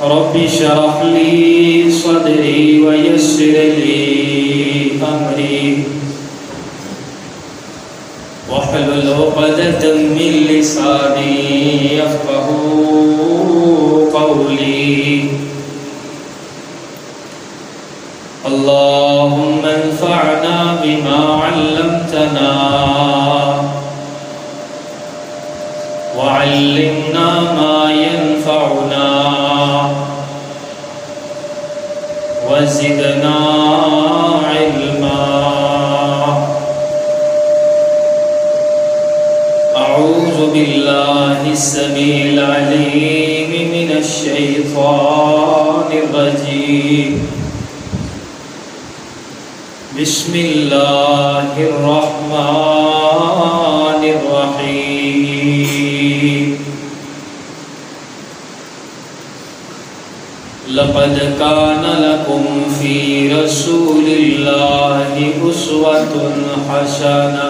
رب اشرح لي صدري ويسر لي أمري واحلل عقدة من لساني يفقهوا قولي. اللهم انفعنا بما علمتنا وعلمنا ما ينفعنا وزدنا علما. أعوذ بالله السميع العليم من الشيطان الرجيم. بسم الله الرحمن الرحيم. لقد كان لكم في رسول الله أسوة حسنة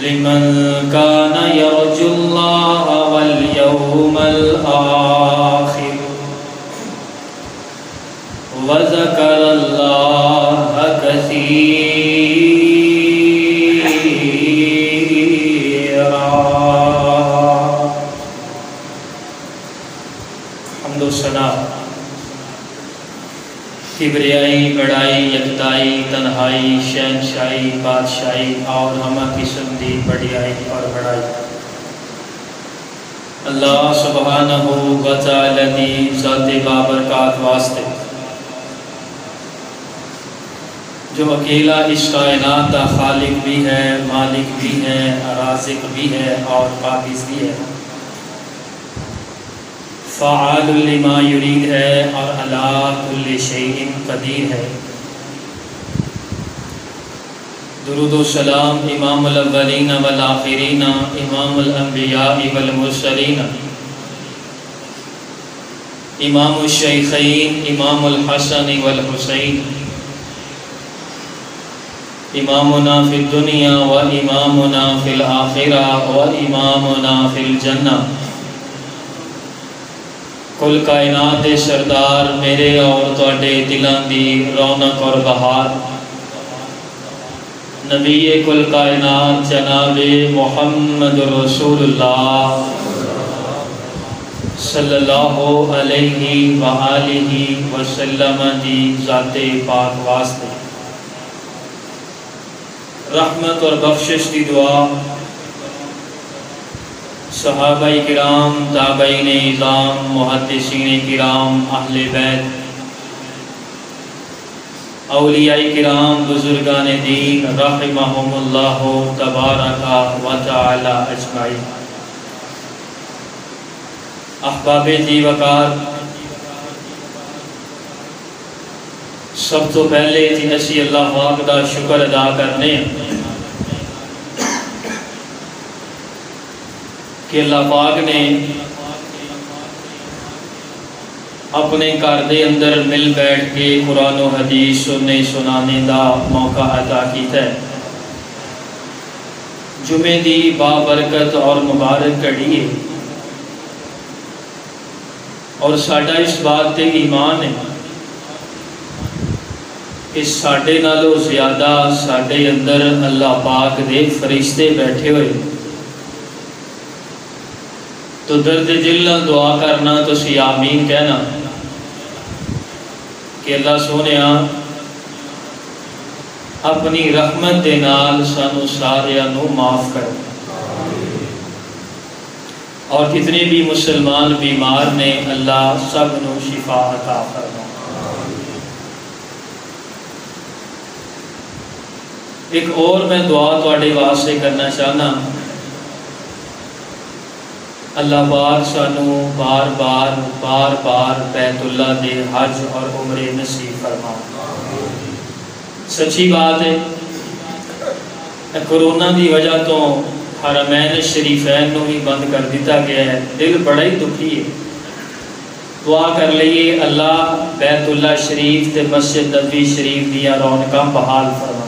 لمن كان يرجو الله واليوم الآخر وذكر الله كثيرا. حمد و ثنا، کبریائی، بڑائی، یکتائی، تنہائی، شہنشاہی، بادشاہی اور ہمہ قسم دی بڑیائی اور بڑائی اللہ سبحانہ و تعالی دی ذات بابرکات واسطے جو اکیلا اس کائنات کا خالق بھی ہے، مالک بھی ہے، رازق بھی ہے اور قابض بھی ہے، فعال لما یرید ہے اور علی کل شیء قدیر ہے. درود و سلام امام الاولین والآخرین، امام الانبیاء والمرسلین، امام الشیخین، امام الحسن والحسین، امامنا فی الدنیا و امامنا فی الآخرہ و امامنا فی الجنہ. کل کائنات دے سردار، میرے اور تواڈے دلاں دی رونق اور بہار، نبی کل کائنات جناب محمد رسول اللہ صلی اللہ علیہ وآلہ وسلم دی ذات پاک واسطے رحمت اور بخشش کی دعا صحابہ کرام، تابعین اعظام، محدثین کرام، اہل بیت، اولیاء کرام، بزرگان دین رحمہم اللہ تبارک و تعالی اجمعین. احباب جی وقار، سب تو پہلے جی اسی اللہ پاک دا شکر ادا کرنے کہ اللہ پاک نے اپنے گھر دے اندر مل بیٹھ کے قرآن و حدیث سننے سنانے دا موقع عطا کیتا ہے. جمعے دی بابرکت اور مبارک گھڑی ہے اور ساڈا اس بات تے ایمان ہے کہ ساڈے نالوں زیادہ ساڈے اندر اللہ پاک دے فرشتے بیٹھے ہوئے. تو درد دل دعا کرنا، تو سی آمین کہنا کہ اللہ سونیا اپنی رحمت دے نال سانو سارے نو معاف کر، اور جتنے بھی مسلمان بیمار نے اللہ سب نو شفا عطا فرما. ایک اور میں دعا تواڈے واسطے کرنا چاہنا، اللہ پاک سانو بار بار بیت اللہ دے حج اور عمرے نصیب فرما. سچی بات ہے کرونا دی وجہ تو حرمین شریفین نو ہی بند کر دیتا گیا ہے. دل بڑا ہی دکھی ہے. دعا کر لئیے اللہ بیت اللہ شریف تے مسجد نبوی شریف دیا رونقاں بحال فرما.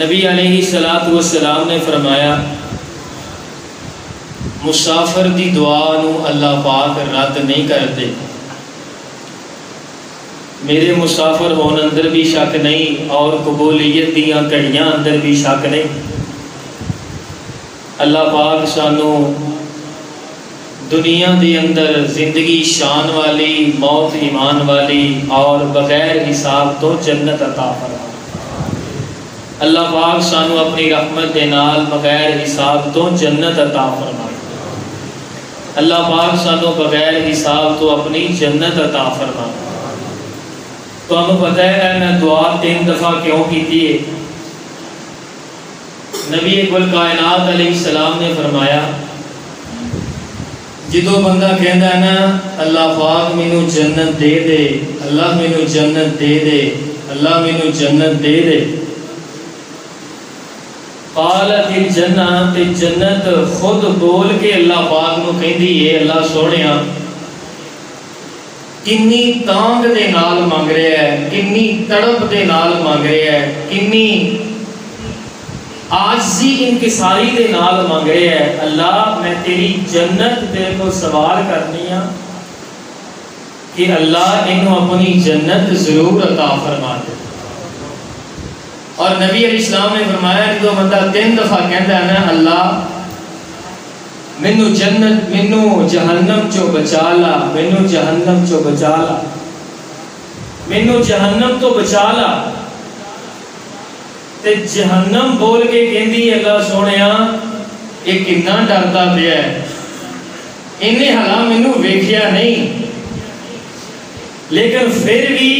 نبی علیہ السلام نے فرمایا مسافر دی دعا نو اللہ پاک رد نہیں کرتے. میرے مسافر ہون اندر بھی شک نہیں اور قبولیت دیاں گھڑیاں اندر بھی شک نہیں. اللہ پاک سانو دنیا دے اندر زندگی شان والی، موت ایمان والی اور بغیر حساب تو جنت عطا فرمائے. اللہ پاک سانو اپنی رحمت دے نال بغیر حساب تو جنت عطا فرمائے. اللہ پاک سانو بغیر حساب تو اپنی جنت عطا فرمائے. تو ہمیں پتہ ہے میں دعا 3 دفعہ کیوں کیتی ہے. نبی کل کائنات علیہ السلام نے فرمایا جدو بندہ کہندا ہے نا اللہ پاک مینوں جنت دے دے، اللہ مینوں جنت دے دے، اللہ مینوں جنت دے دے، قالت الجنہ، تے جنت خود بول کے اللہ پاک نو کہندی ہے اللہ سونیا کنی تانگ دے نال مانگ رہا ہے، کنی تڑپ دے نال مانگ رہا ہے، کنی عاجزی انکساری دے نال مانگ رہا ہے. اللہ میں تیری جنت تیرے کو سوال کرنی ہاں کہ اللہ انہوں اپنی جنت ضرور عطا فرما دے. اور نبی علیہ السلام نے فرمایا کہ جو بندہ 3 دفعہ کہتا ہے نا اللہ مینوں جنت، مینوں جہنم چو بچا لا، مینوں جہنم چو بچا لا، مینوں جہنم تو بچا لا، تے جہنم بول کے کہندی اللہ سونیا یہ کتنا ڈرتا پیا ہے، انہیں حالا مینوں ویکھیا نہیں لیکن پھر بھی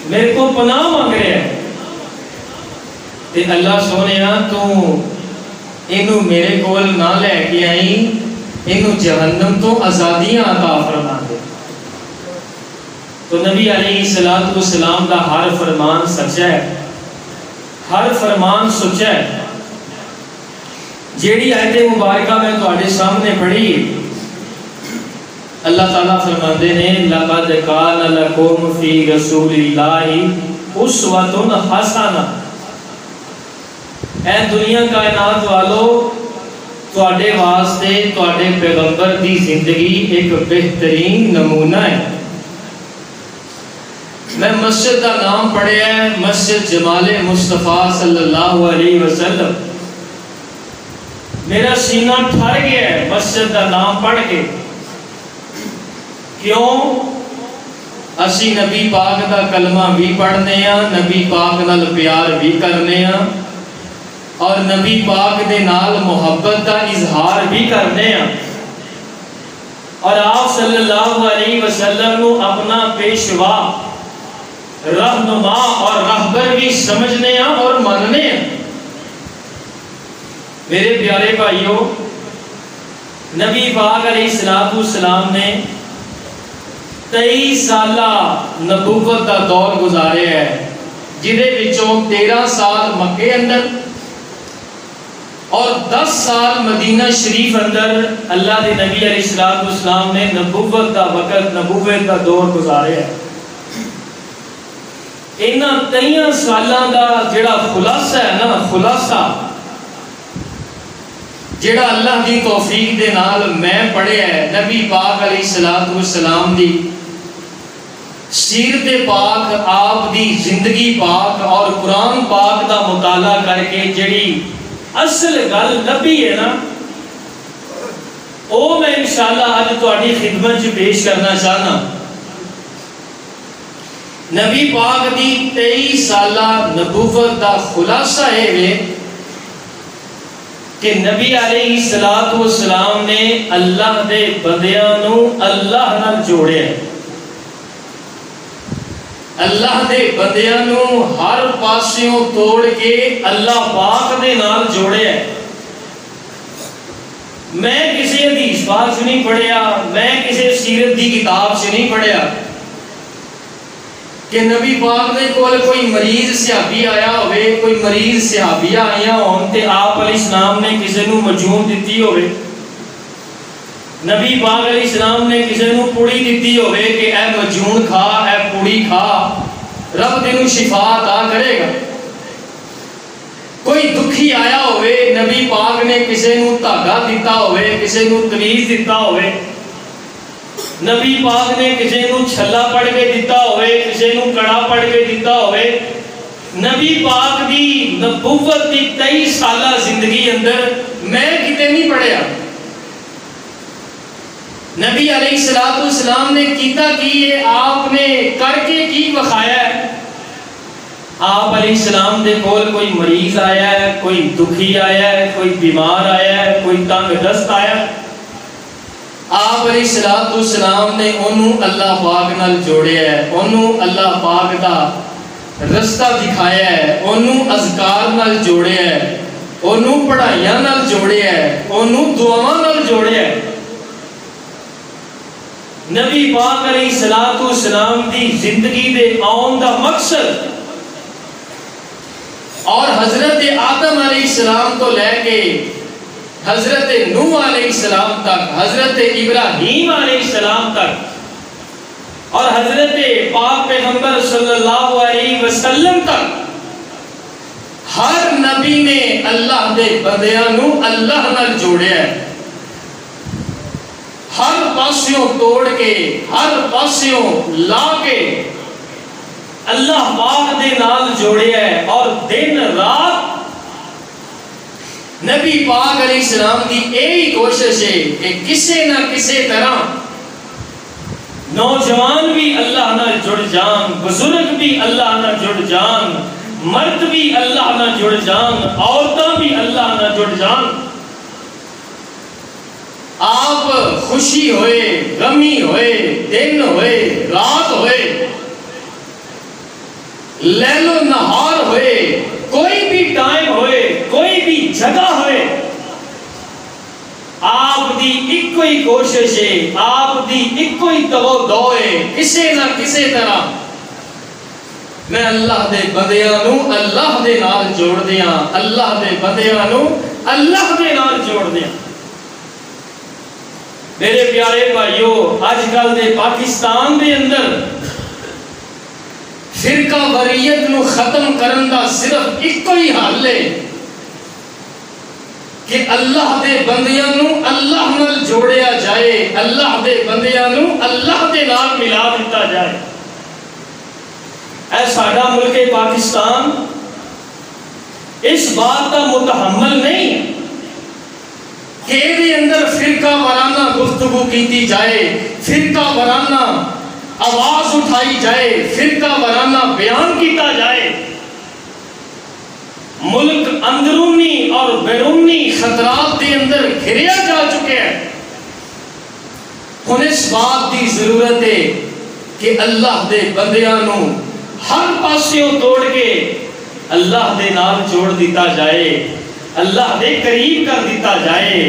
میرے کو پناہ مانگ رہا ہے. تے اللہ سونیا تو انہوں میرے کول نہ لے کے آئی، انہوں جہنم تو آزادیاں عطا فرما دے. تو نبی علیہ السلام کا ہر فرمان سچا ہے، ہر فرمان سچا ہے. جیڑی آیت مبارکہ میں تواڈے سامنے پڑھی اللہ تعالیٰ فرماندے نے لَقَدْ كَانَ لَكُمْ فِي رَسُولِ اللَّهِ أُسْوَةٌ حَسَنَةٌ. اے دنیا کائنات والو تواڈے واسطے تواڈے پیغمبر دی زندگی ایک بہترین نمونہ ہے. میں مسجد کا نام پڑھیا ہے مسجد جمال مصطفیٰ صلی اللہ علیہ وسلم. میرا سینہ ٹھر گیا ہے مسجد کا نام پڑھ کے. کیوں؟ اسی نبی پاک دا کلمہ بھی پڑھنے ہیں، نبی پاک نال پیار بھی کرنے ہیں اور نبی پاک دے نال محبت کا اظہار بھی کرنے ہیں اور آپ صلی اللہ علیہ وسلم کو اپنا پیشوا، رہنما اور رہبر بھی سمجھنے ہیں اور ماننے ہیں. میرے پیارے بھائیوں، نبی پاک علیہ السلام نے 23 سالہ نبوت کا دور گزارے ہے جدے وچوں 13 سال مکے اندر اور 10 سال مدینہ شریف اندر اللہ دے نبی علیہ السلام نے نبوت کا وقت، نبوت کا دور گزارے ہے. انہاں 23 سالاں دا جڑا خلاصہ ہے نا، خلاصہ جڑا اللہ دی توفیق دے نال میں پڑھے ہے نبی پاک علیہ السلام دی سیرت پاک، آپ دی زندگی پاک اور قرآن پاک دا مطالعہ کر کے جڑی اصل گل لبھی ہے نا وہ میں انشاءاللہ آج تہاڈی خدمت چ پیش کرنا چاہنا. نبی پاک دی 23 سالہ نبوت دا خلاصہ ہے کہ نبی علیہ السلام نے اللہ دے بندیاں نو اللہ نال جوڑے ہیں، اللہ دے بندیاں نو ہر پاسیوں توڑ کے اللہ پاک دے نال جوڑے ہیں. میں کسی حدیث پاک سے نہیں پڑھیا، میں کسی سیرت دی کتاب سے نہیں پڑھیا کہ نبی پاک نے کوئی مریض صحابی آیا ہوئے، کوئی مریض صحابیہ آیا ہون تے آپ علیہ السلام نے کسی نو مجون دیتی ہوئے، نبی پاک علیہ السلام نے کسی نو پوڑی دیتی ہوئے کہ اے مجون کھا، اے پوڑی کھا، رب تینوں شفا عطا کرے گا. کوئی دکھی آیا ہوئے نبی پاک نے کسی نو دھاگا دیتا ہوئے کسی نو تمیز دیتا ہوئے نبی پاک نے کسی نو چھلا پڑھ کے دیتا ہوئے کسی نو کڑا پڑھ کے دیتا ہوئے نبی پاک دی نبوت دی 23 سالہ زندگی اندر میں کتے نہیں پڑھیا نبی علیہ السلام نے کیتا کی ہے آپ نے کر کے کی بخایا ہے آپ علیہ السلام دے کول کوئی مریض آیا ہے کوئی دکھی آیا ہے کوئی بیمار آیا ہے کوئی تنگ دست آیا ہے آپ علیہ السلام نے انہوں اللہ پاک نال جوڑیا ہے انہوں اللہ پاک دا رستہ دکھایا ہے انہوں اذکار نال جوڑیا ہے انہوں پڑھائیاں نال جوڑیا ہے انہوں دعاواں نال جوڑیا ہے نبی پاک علیہ السلام دی زندگی دے آن دا مقصد اور حضرت آدم علیہ السلام تو لے کے حضرت نوح علیہ السلام تک حضرت ابراہیم علیہ السلام تک اور حضرت پاک پیغمبر صلی اللہ علیہ وسلم تک ہر نبی نے اللہ دے بندیاں نو اللہ نال جوڑیا ہے ہر پاسیوں توڑ کے ہر پاسیوں لا کے اللہ پاک دے نال جوڑیا ہے اور دن رات نبی پاک علیہ السلام دی یہی کوشش ہے کہ کسی نہ کسی طرح نوجوان بھی اللہ نہ جڑ جان بزرگ بھی اللہ نہ جڑ جان مرد بھی اللہ نہ جڑ جان عورتیں بھی اللہ نہ جڑ جان آپ خوشی ہوئے غمی ہوئے دن ہوئے رات ہوئے لیل و نہار ہوئے کوئی بھی ٹائم ہوئے کوئی بھی جگہ ہوئے آپ دی ایک کوئی کوشش ہے آپ دی ایک کوئی توجہ ہے کسی نہ کسی طرح میں اللہ دے بندیاں نو اللہ دے نال جوڑ دیاں اللہ دے بندیاں نو اللہ دے نال جوڑ دیاں میرے پیارے بھائیو آج کل دے پاکستان دے اندر فرقہ وریت نو ختم کرن دا صرف ایک کوئی حل ہے کہ اللہ دے بندیاں نو اللہ نال جوڑیا جائے اللہ دے بندیاں نو اللہ دے نال ملا دیتا جائے اے ساڈا ملک پاکستان اس بات کا متحمل نہیں کہ دے اندر فرقہ وارانہ گفتگو کیتی جائے فرقہ وارانہ آواز اٹھائی جائے فرقہ وارانہ بیان کیتا جائے ملک اندرونی اور بیرونی خطرات کے اندر گھریا جا چکے ہیں ہن اس بات کی ضرورت ہے کہ اللہ دے بندیاں نو ہر پاسیوں توڑ کے اللہ دے نال جوڑ دیتا جائے اللہ دے قریب کر دیتا جائے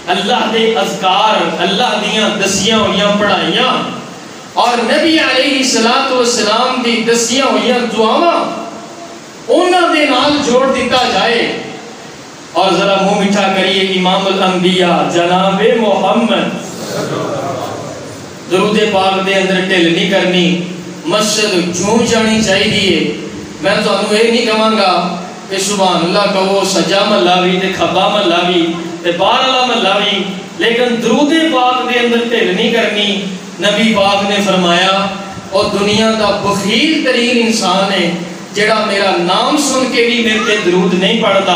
اللہ دے اذکار اللہ دیاں دسیاں ہویاں پڑھائیاں اور نبی علیہ السلام دی دسیاں ہویاں دعاواں انہاں دے نال جوڑ دیتا جائے اور ذرا منہ میٹھا کریے امام الانبیاء جناب محمد درود پاک دے اندر ڈھل نہیں کرنی مسجد جھوم جانی چاہیے میں تو انہوں یہ نہیں کہاں گا کہ سبحان اللہ کہو سجا محلہ بھی تے کھبا محلہ بھی تے بار اللہ محلہ بھی لیکن درود پاک دے اندر ڈھل نہیں کرنی نبی پاک نے فرمایا اور دنیا کا بخیل ترین انسان ہے جڑا میرا نام سن کے بھی میرے تے درود نہیں پڑھتا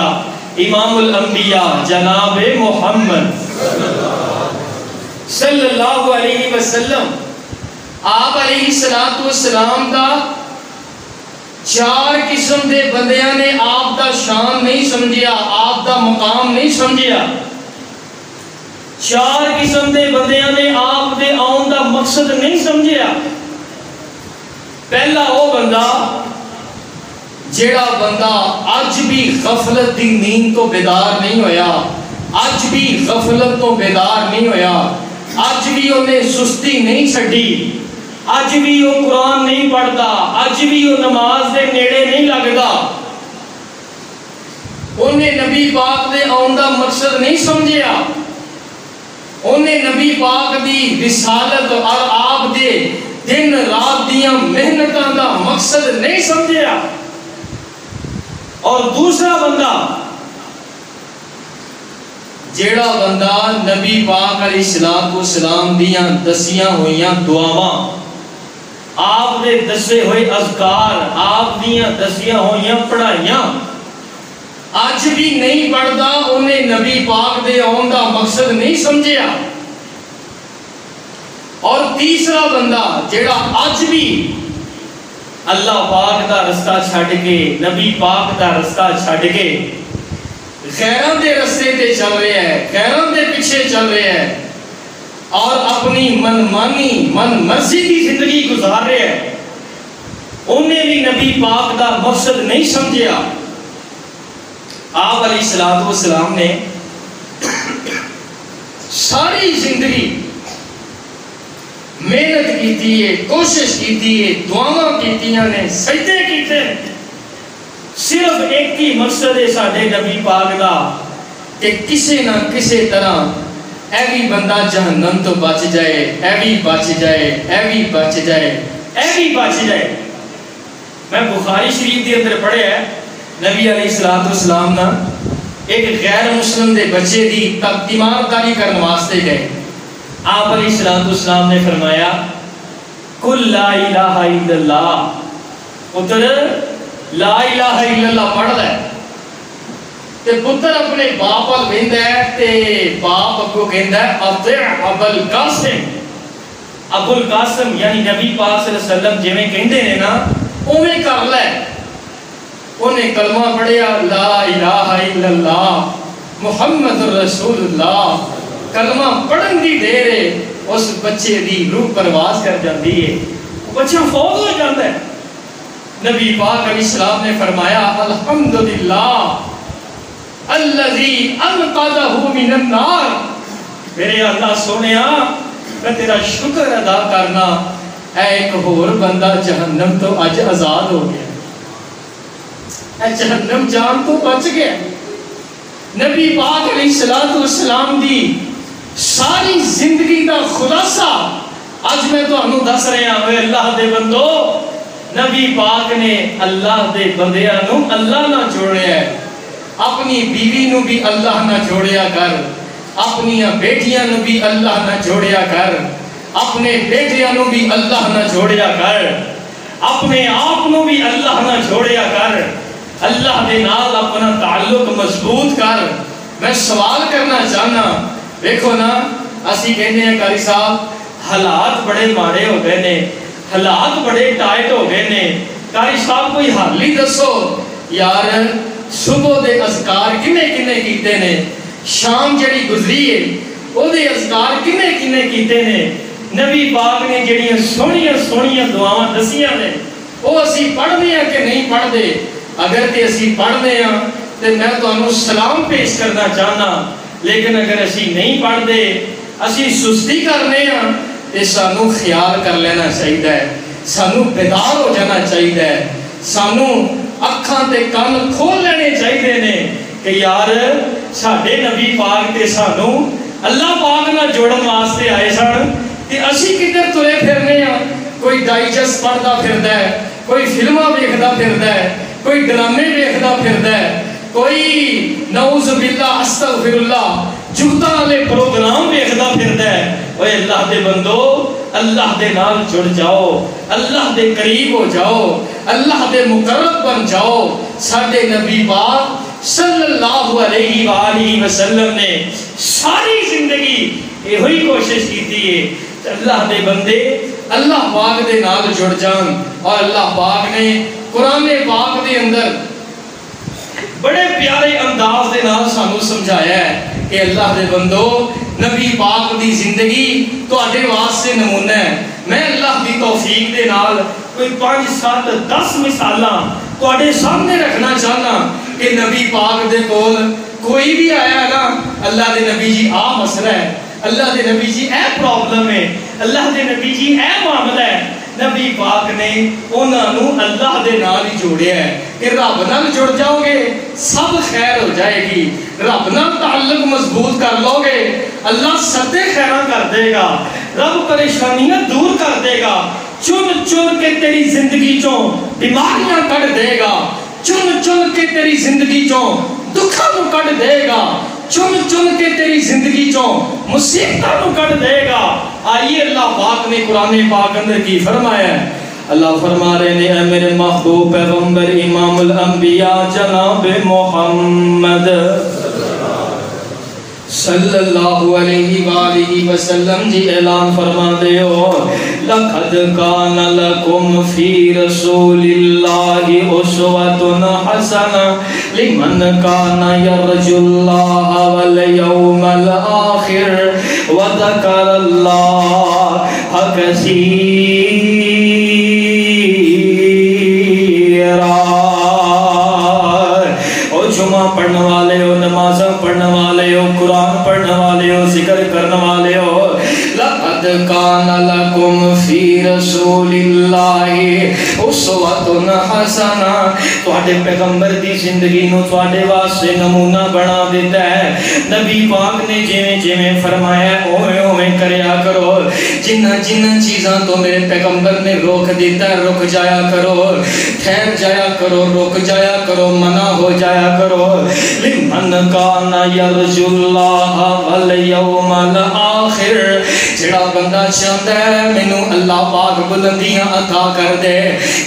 امام الانبیاء جناب محمد صلی اللہ علیہ وسلم آپ علیہ السلام دا 4 قسم دے بندیاں نے آپ دا شان نہیں سمجھیا آپ دا مقام نہیں سمجھیا 4 قسم دے بندیاں نے آپ دے آن دا مقصد نہیں سمجھیا پہلا وہ بندہ جیڑا بندہ آج بھی غفلت دی نیند تو بیدار نہیں ہویا آج بھی غفلت تو بیدار نہیں ہویا آج بھی انہیں سستی نہیں چھڑی آج بھی وہ قرآن نہیں پڑھتا آج بھی وہ نماز دے نیڑے نہیں لگتا انہیں نبی پاک دے آن دا مقصد نہیں سمجھیا انہیں نبی پاک دی رسالت اور آپ دے دن رات دیاں محنتاں دا مقصد نہیں سمجھیا اور دوسرا بندہ جیڑا بندہ نبی پاک علیہ السلام دیاں دسیاں ہوئیاں دعاواں، آپ نے دسے ہوئے اذکار، آپ دیاں دسیاں ہوئیاں پڑھائیاں اج بھی نہیں پڑھدا، انہیں نبی پاک دے آن دا مقصد نہیں سمجھیا۔ اور تیسرا بندہ جیڑا اج بھی اللہ پاک دا رستہ چھڈ کے، نبی پاک دا رستہ چھڈ کے غیراں دے رستے تے چل رہا ہے، غیراں دے پیچھے چل رہا ہے اور اپنی من مانی من مرضی کی زندگی گزار رہا ہے، انہیں بھی نبی پاک دا مقصد نہیں سمجھیا۔ آپ علیہ السلام نے ساری زندگی محنت کیتی ہے، کوشش کیتی ہے، دعاواں کیتیاں نے، سجدے کیتے، صرف ایک ہی مقصد ہے ساڈے نبی پاک دا کہ کسی نہ کسی طرح اے بھی بندہ جہنم تو بچ جائے، اے بھی بچ جائے، اے بھی بچ جائے، اے بھی بچ جائے۔ میں بخاری شریف دے اندر پڑھیا ہے، نبی علیہ السلام نا ایک غیر مسلم دے بچے دی تیمارداری کرنے واسطے گئے۔ آپ علیہ السلام نے فرمایا کل لا الہ الا اللہ، پتر لا الہ الا اللہ پڑھ لے۔ تے پتر اپنے باپ ول ویندا ہے تے باپ اگوں کہندا ہے اطیع ابو القاسم، ابو القاسم یعنی نبی پاک صلی اللہ علیہ وسلم جویں کہندے نے نا اوویں کر لے۔ انہیں کلمہ پڑھیا لا الہ الا اللہ محمد رسول اللہ، کلمہ پڑھن دی دیر اس بچے دی روح پرواز کر جاندی ہے، بچہ فوت ہو جاتا ہے۔ نبی پاک علیہ السلام نے فرمایا الحمدللہ الذی انقذہ من النار، میرے اللہ سونیا میں تیرا شکر ادا کرنا، اے ایک اور بندہ جہنم تو اج آزاد ہو گیا، اے جہنم جان تو بچ گیا۔ نبی پاک علیہ السلام دی ساری زندگی دا خلاصہ اج میں تو انہوں دس رہے ہیں۔ اللہ دے بندو، نبی پاک نے اللہ دے بندیاں نو اللہ نہ جوڑیا ہے، اپنی بیوی نو بھی اللہ نہ جوڑیا کر، اپنی بیٹیاں نو بھی اللہ نہ جوڑیا کر، اپنے بیٹیاں نو بھی اللہ نہ جوڑیا کر، اپنے آپ نو بھی اللہ نہ جوڑیا کر، اللہ دے نال اپنا تعلق مضبوط کر۔ میں سوال کرنا چاہنا، دیکھو نا اسی کہنے ہیں قاری صاحب حالات بڑے ماڑے ہو گئے نے، حالات بڑے ٹائٹ ہو گئے نے، قاری صاحب کوئی حل ہی دسو یار۔ صبح دے اذکار کنے کنے کیتے نے، شام جڑی گزری ہے او دے اذکار کنے کنے کیتے نے، نبی پاک نے جڑیاں سونیاں سونیاں دعاواں دسیاں نے وہ اسی پڑھنے ہیں کہ نہیں پڑھ دے؟ اگر تے اسی پڑھنے ہیں تو میں تو انہوں سلام پیش کرنا چاہنا، لیکن اگر اسی نہیں پڑھ دے، اسی سستی کرنے ہیں تو سانو خیال کر لینا چاہیے، سانو بیدار ہو جانا چاہیے، سانو اکھاں تے کان کھول لینے چاہیے نے کہ یار ساڈے نبی پاک تے سانو اللہ پاک نہ جوڑن واسطے آئے سن، تے اسی کدھر ترے پھرنے ہیں؟ کوئی ڈائجسٹ پڑھدا پھردا ہے، کوئی فلماں ویکھدا پھردا ہے، کوئی ڈرامے ویکھدا پھردا ہے، کوئی نعوذ باللہ استغفر اللہ جھوٹاں والے پروگرام ویکھدا پھردا ہے۔ اوے اللہ دے بندو، اللہ دے نال جڑ جاؤ، اللہ دے قریب ہو جاؤ، اللہ دے مقرب بن جاؤ۔ ساڈے نبی پاک صلی اللہ علیہ وآلہ وسلم نے ساری زندگی یہی کوشش کیتی ہے اللہ دے بندے اللہ پاک دے نال جڑ جان، اور اللہ پاک نے قرآن پاک دے اندر بڑے پیارے انداز دے نال سانو سمجھایا ہے کہ اللہ دے بندو نبی پاک دی زندگی تو آٹے واسطے نمونہ ہے۔ میں اللہ دی توفیق دے نال کوئی 5 7 10 مثالاں تو آٹے سامنے رکھنا چاہنا کہ نبی پاک دے کول کوئی بھی آیا ہے نا، اللہ دے نبی جی آ مسئلہ ہے، اللہ دے نبی جی اے پرابلم ہے، اللہ دے نبی جی اے معاملہ ہے، نبی پاک نے انہوں اللہ دے نال ہی جوڑیا ہے کہ رب نال جڑ جاؤ گے سب خیر ہو جائے گی، رب نال تعلق مضبوط کر لو گے اللہ سدے خیراں کر دے گا، رب پریشانیاں دور کر دے گا، چن چن کے تیری زندگی چوں بیماریاں کٹ دے گا، چن چن کے تیری زندگی چوں دکھاں نو کٹ دے گا، چن چن کے تیری زندگی چوں مصیبتاں نو کٹ دے گا۔ آئیے اللہ پاک نے قرآن پاک اندر کی فرمایا ہے، اللہ فرما رہے نے اے میرے محبوب پیغمبر امام الانبیاء جناب محمد صلی اللہ علیہ وآلہ وسلم جی اعلان فرما دے ہو، لَقَدْ كَانَ لَكُمْ فِي رَسُولِ اللَّهِ أُسْوَةٌ حَسَنَةٌ لِمَنْ كَانَ يَرْجُو اللَّهَ وَالْيَوْمَ الْآخِرَ وَذَكَرَ اللَّهَ كَثِيرًا۔ او جمعہ پڑھنے والے ہو، نمازاں پڑھنے والے ہو، قرآن پڑھنے والے ہو، ذکر کرنے والے ہو، لَقَدْ كَانَ لَكُمْ فِي رَسُولِ اللَّهِ أُسْوَةٌ حَسَنَةٌ۔ تواڈے پیغمبر دی زندگی نو تواڈے واسطے نمونہ بنا دیتا ہے۔ نبی پاک نے جویں جویں فرمایا اوویں اوویں کریا کرو، جنہ جنہ چیزاں تو میرے پیغمبر نے روک دیتا ہے رک جایا کرو، ٹھہر جایا کرو، رک جایا کرو، منع ہو جایا کرو۔ لِمَنْ كَانَ يَرْجُو اللَّهَ وَالْيَوْمَ الْآخِرَ، جڑا بندہ چاہتا ہے مینوں اللہ پاک بلندیاں عطا کر دے،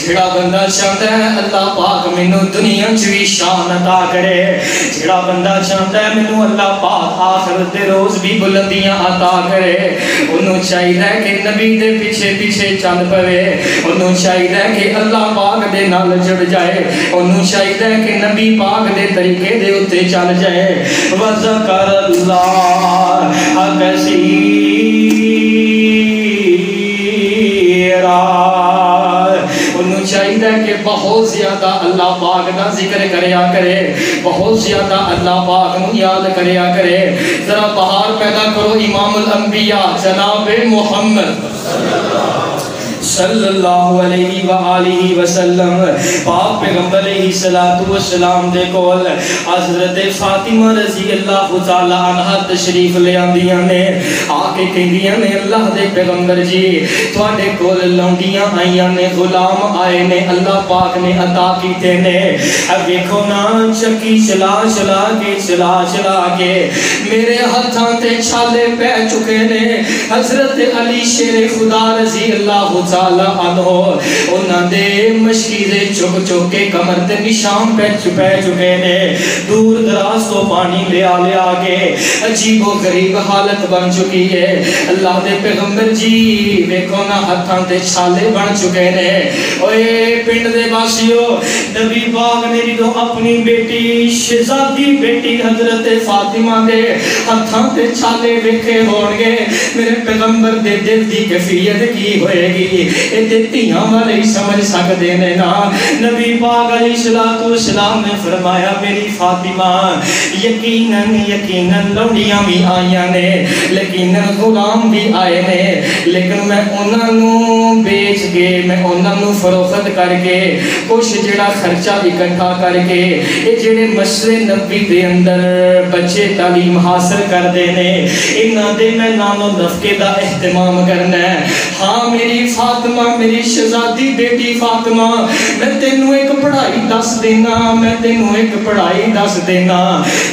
جڑا بندہ چاہتا ہے اللہ پاک مینوں دنیا چ بھی شان عطا کرے، جڑا بندہ چاہتا ہے مینوں اللہ پاک آخرت دے روز بھی بلندیاں عطا کرے، انہوں چاہیے کہ نبی دے پیچھے پیچھے چل پوے، انہوں چاہیے کہ اللہ پاک دے نال جڑ جائے، انہوں چاہیے کہ نبی پاک دے طریقے دے اتے چل جائے۔ وَذَكَرَ اللَّهَ كَثِيرًا، انہوں چاہیے کہ بہت زیادہ اللہ پاک دا ذکر کریا کرے، بہت زیادہ اللہ پاک نو یاد کریا کرے۔ ذرا بہار پیدا کرو امام الانبیاء جناب محمد صلی اللہ علیہ وآلہ وسلم۔ پاک پیغمبر علیہ السلام دے کول حضرت فاطمہ رضی اللہ تعالی عنہ تشریف لے آندیاں نے، آ کے کہندیاں نے اللہ دے پیغمبر جی تواڈے کول لونڈیاں آئیاں نے، غلام آئے نے، اللہ پاک نے عطا کیتے نے، اب دیکھو نا چکی چلا چلا کے میرے ہاتھاں تے چھالے پہ چکے نے۔ حضرت علی شیر خدا رضی اللہ تعالی عنہ انہاں دے مشکیزے چک چک کے کمر تے نشان پہ چکے نے، دور دراز تو پانی لیا کے عجیب و غریب حالت بن چکی ہے۔ اللہ دے پیغمبر جی دیکھو نا ہاتھاں تے چھالے بن چکے نے۔ اوے پنڈ دے باسیو نبی پاک نے جدوں اپنی بیٹی شہزادی بیٹی حضرت فاطمہ دے ہاتھاں تے چھالے ویکھے ہون گے، میرے پیغمبر دے دل دی کیفیت کی ہوئے گی اے تیاں والے سمجھ سکتے ہیں نا۔ نبی پاک علیہ السلام نے فرمایا میری فاطمہ یقیناً لوڑیاں بھی آئیاں نے، لیکن غلام بھی آئے نے، لیکن میں انہاں نو بیچ کے میں انہاں نو فروخت کر کے کچھ جڑا خرچہ اکٹھا کر کے یہ جڑے مسجد نبی دے اندر بچے تعلیم حاصل کر دینے انہاں دے میں نام و نفقے دا اہتمام کرنا ہے۔ ہاں میری فاطمہ میری شہزادی بیٹی فاطمہ میں تینوں ایک پڑھائی دس دینا، میں تینوں ایک پڑھائی دس دینا،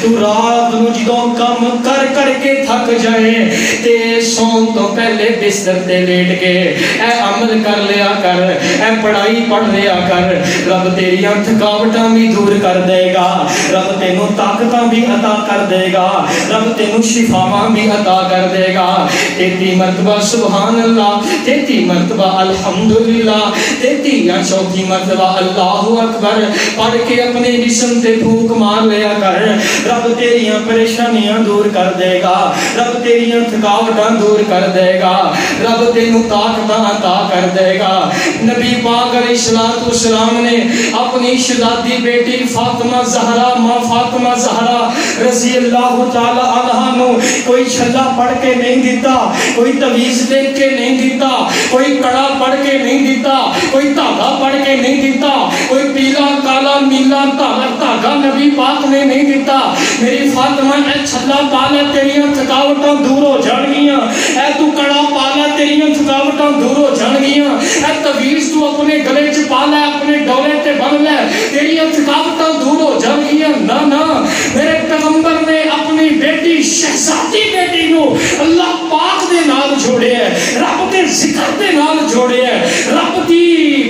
تو رات نو جدوں کم کر کے تھک جائے تے سون تو پہلے بستر تے لیٹ کے اے عمل کر لیا کر، اے پڑھائی پڑھ لیا کر، رب تیریاں تھکاوٹاں بھی دور کر دے گا، رب تینوں طاقتاں بھی عطا کر دے گا، رب تینوں شفاواں بھی عطا کر دے گا۔ 33 مرتبہ سبحان اللہ، 33 مرتبہ الحمدللہ، 33 یا 34 مرتبہ اللہ اکبر پڑھ کے اپنے جسم تے پھونک مار لیا کر، رب تیریاں پریشانیاں دور کر دے گا، رب تیریاں تھکاوٹاں دور کر دے گا، رب تینوں طاقتاں عطا کر دے گا۔ نبی پاک علیہ السلام نے اپنی شہزادی بیٹی فاطمہ زہرا ماں فاطمہ زہرا رضی اللہ تعالی عنہا نو کوئی چھلا پڑھ کے نہیں دیتا، کوئی تویز دیکھ کے نہیں دیتا، کوئی کڑا پڑھ کے نہیں دیتا، کوئی دھاگا پڑھ کے نہیں دیتا، کوئی پیلا کالا نیلا دھاگا نبی پاک نے نہیں دیتا۔ میری فاطمہ اے چھلا پالا تیریاں تھکاوٹاں دور ہو جان گیاں، اے تو کڑا پالا تیریاں تھکاوٹاں دور ہو جان گیاں اے تویز تو اپنے گلے چ پا لے اپنے ڈولے تے بن لے تیری تھکاوٹاں دور ہو جان گیاں نا نا میرے پیغمبر نے اپنی بیٹی شہزادی بیٹی نو اللہ پاک دے نال جوڑے ہے رب دے ذکر دے نال جوڑے ہے رب دی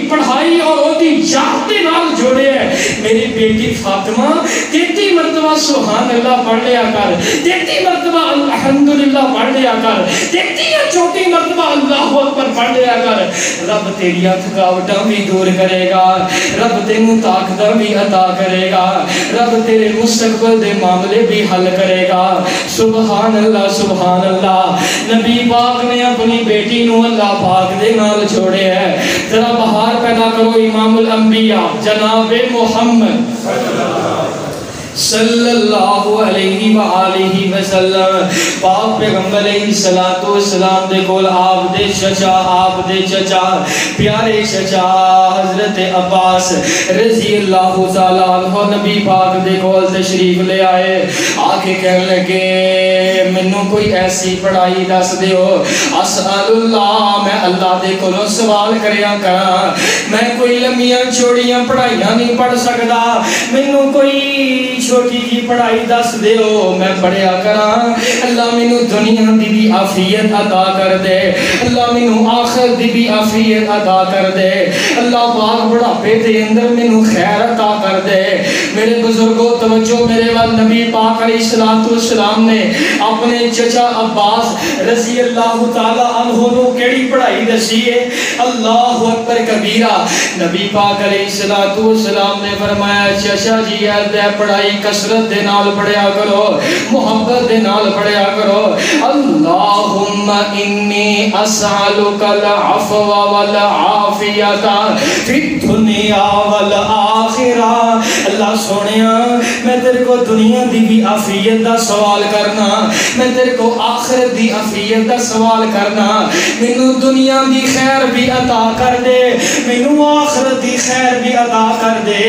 پڑھائی اور او دی یاد دے نال جوڑے ہے میری بیٹی فاطمہ 33 مرتبہ سبحان اللہ پڑھ لیا کر 33 مرتبہ الحمدللہ پڑھ لیا کر 34 مرتبہ اللہ اکبر پڑھ لیا کر رب تیری تھکاوٹاں بھی دور کرے گا رب تینوں طاقتاں بھی عطا کرے گا رب تیرے مستقبل دے معاملے بھی حل کرے گا سبحان اللہ سبحان اللہ نبی پاک نے اپنی بیٹی نو اللہ پاک دے نال جوڑے ہے ذرا بہار پیدا کرو امام الانبیاء جناب محمد صلی اللہ علیہ وآلہ وسلم پاک پیغمبر علیہ الصلوۃ والسلام دے کول آپ دے چچا پیارے چچا حضرت عباس رضی اللہ تعالی عنہ نبی پاک دے کول تشریف لے آئے آ کے کہنے لگے مینوں کوئی ایسی پڑھائی دس دیو اسأل اللہ میں اللہ دے کولوں سوال کریا کراں میں کوئی لمیاں چوڑیاں پڑھائیاں نہیں پڑھ سکدا مینوں کوئی چھوٹی جی پڑھائی دس دیو میں پڑھیا کراں اللہ مینوں دنیا دی بھی عافیت عطا کر دے اللہ مینوں آخرت دی بھی عافیت عطا کر دے اللہ پاک بڑھاپے دے اندر مینوں خیر عطا کر دے میرے بزرگوں توجہ میرے وال نبی پاک علیہ الصلوۃ والسلام نے اپنے چچا عباس رضی اللہ تعالی عنہ نو کیڑی پڑھائی دسی ہے اللہ اکبر کبیرہ نبی پاک علیہ الصلوۃ والسلام نے فرمایا چچا جی اے پڑھائی کثرت دے نال پڑھیا کرو محبت دے نال پڑھیا کرو اللہم انی اسألک العفو والعافیت فی الدنیا والآخرہ اللہ سونیا میں تیرے کو دنیا دی بھی عافیت دا سوال کرنا میں تیرے کو آخرت دی عافیت دا سوال کرنا مینوں دنیا دی خیر بھی عطا کر دے مینوں آخرت دی خیر بھی عطا کر دے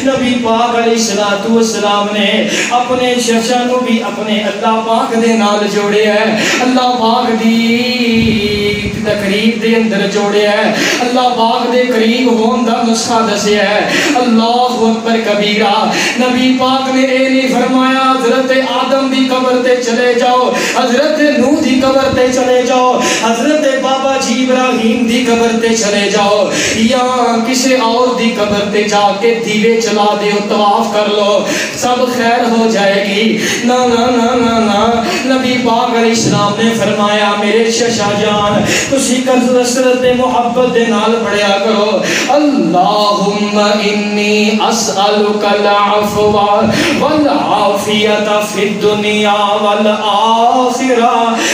نبی پاک علیہ الصلوۃ والسلام نے اپنے چچا نو بھی اپنے اللہ پاک دے نال جوڑے ہے اللہ پاک دی تقریب دے اندر جوڑے ہے اللہ پاک دے قریب ہون دا نسخہ دسیا ہے اللہ اکبر کبیرہ نبی پاک نے اے نہیں فرمایا حضرت آدم دی قبر تے چلے جاؤ حضرت نوح دی قبر تے چلے جاؤ حضرت بابا جی ابراہیم دی قبر تے چلے جاؤ یا کسی اور دی قبر تے جا کے دیوے چلا دیو طواف کر لو سب خیر ہو جائے گی نا نا نا نا نا نبی پاک علیہ السلام نے فرمایا میرے چچا جان تسی کثرت محبت دے نال پڑھیا کرو اللہم انی اسألک العفو والعافیت فی الدنیا والآخرہ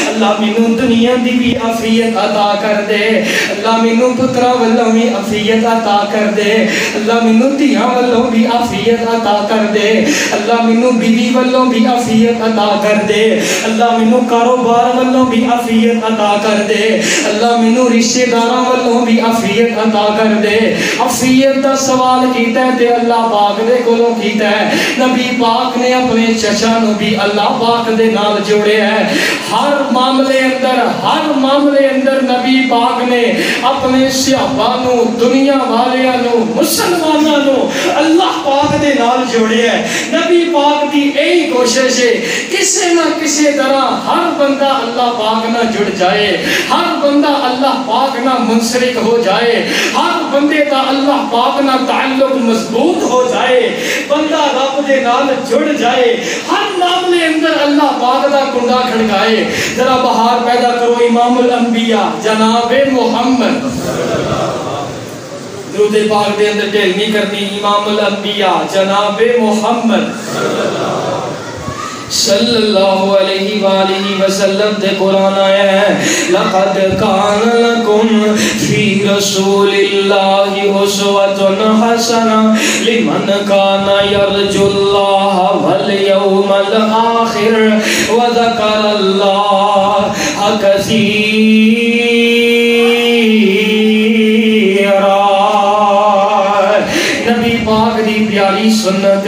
اللہ مینوں دنیا دی بھی عافیت عطا کر دے اللہ مینوں پترا والوں بھی عافیت عطا کر دے اللہ مینوں دھیاں والوں بھی عافیت عطا کر دے اللہ مینوں بیوی والوں بھی عافیت عطا کر دے اللہ مینوں کاروبار والوں بھی عافیت عطا کر دے اللہ مینوں رشتہ داراں والوں بھی عافیت عطا کر دے عافیت دا سوال کیتا ہے تے اللہ پاک دے کولوں کیتا ہے نبی پاک نے اپنے چچا نو بھی اللہ پاک دے نال جوڑے ہے ہر معاملے اندر نبی پاک نے اپنے صحابہ نو دنیا والیاں نو مسلماناں نو اللہ پاک دے نال جوڑے ہے نبی پاک دی یہی کوشش ہے کسی نہ کسی طرح ہر بندہ اللہ پاک نہ جڑ جائے ہر بندہ اللہ پاک نہ منسلک ہو جائے ہر بندے دا اللہ پاک نہ تعلق مضبوط ہو جائے بندہ رب دے نال جڑ جائے ہر معاملے اندر اللہ پاک دا کنڈا کھڑکائے ذرا بہار پیدا کرو امام الانبیاء جناب محمد درود پاک دے اندر ڈھیل نہیں کرنی امام الانبیاء جناب محمد صلی اللہ علیہ وآلہ وسلم تے قرآن آیا ہے لَقَدْ كَانَ لَكُمْ فِي رَسُولِ اللَّهِ أُسْوَةٌ حَسَنَةٌ لِمَنْ كَانَ يَرْجُو اللَّهَ وَالْيَوْمَ الْآخِرَ وَذَكَرَ اللَّهَ كَثِيرًا نبی پاک دی پیاری سنت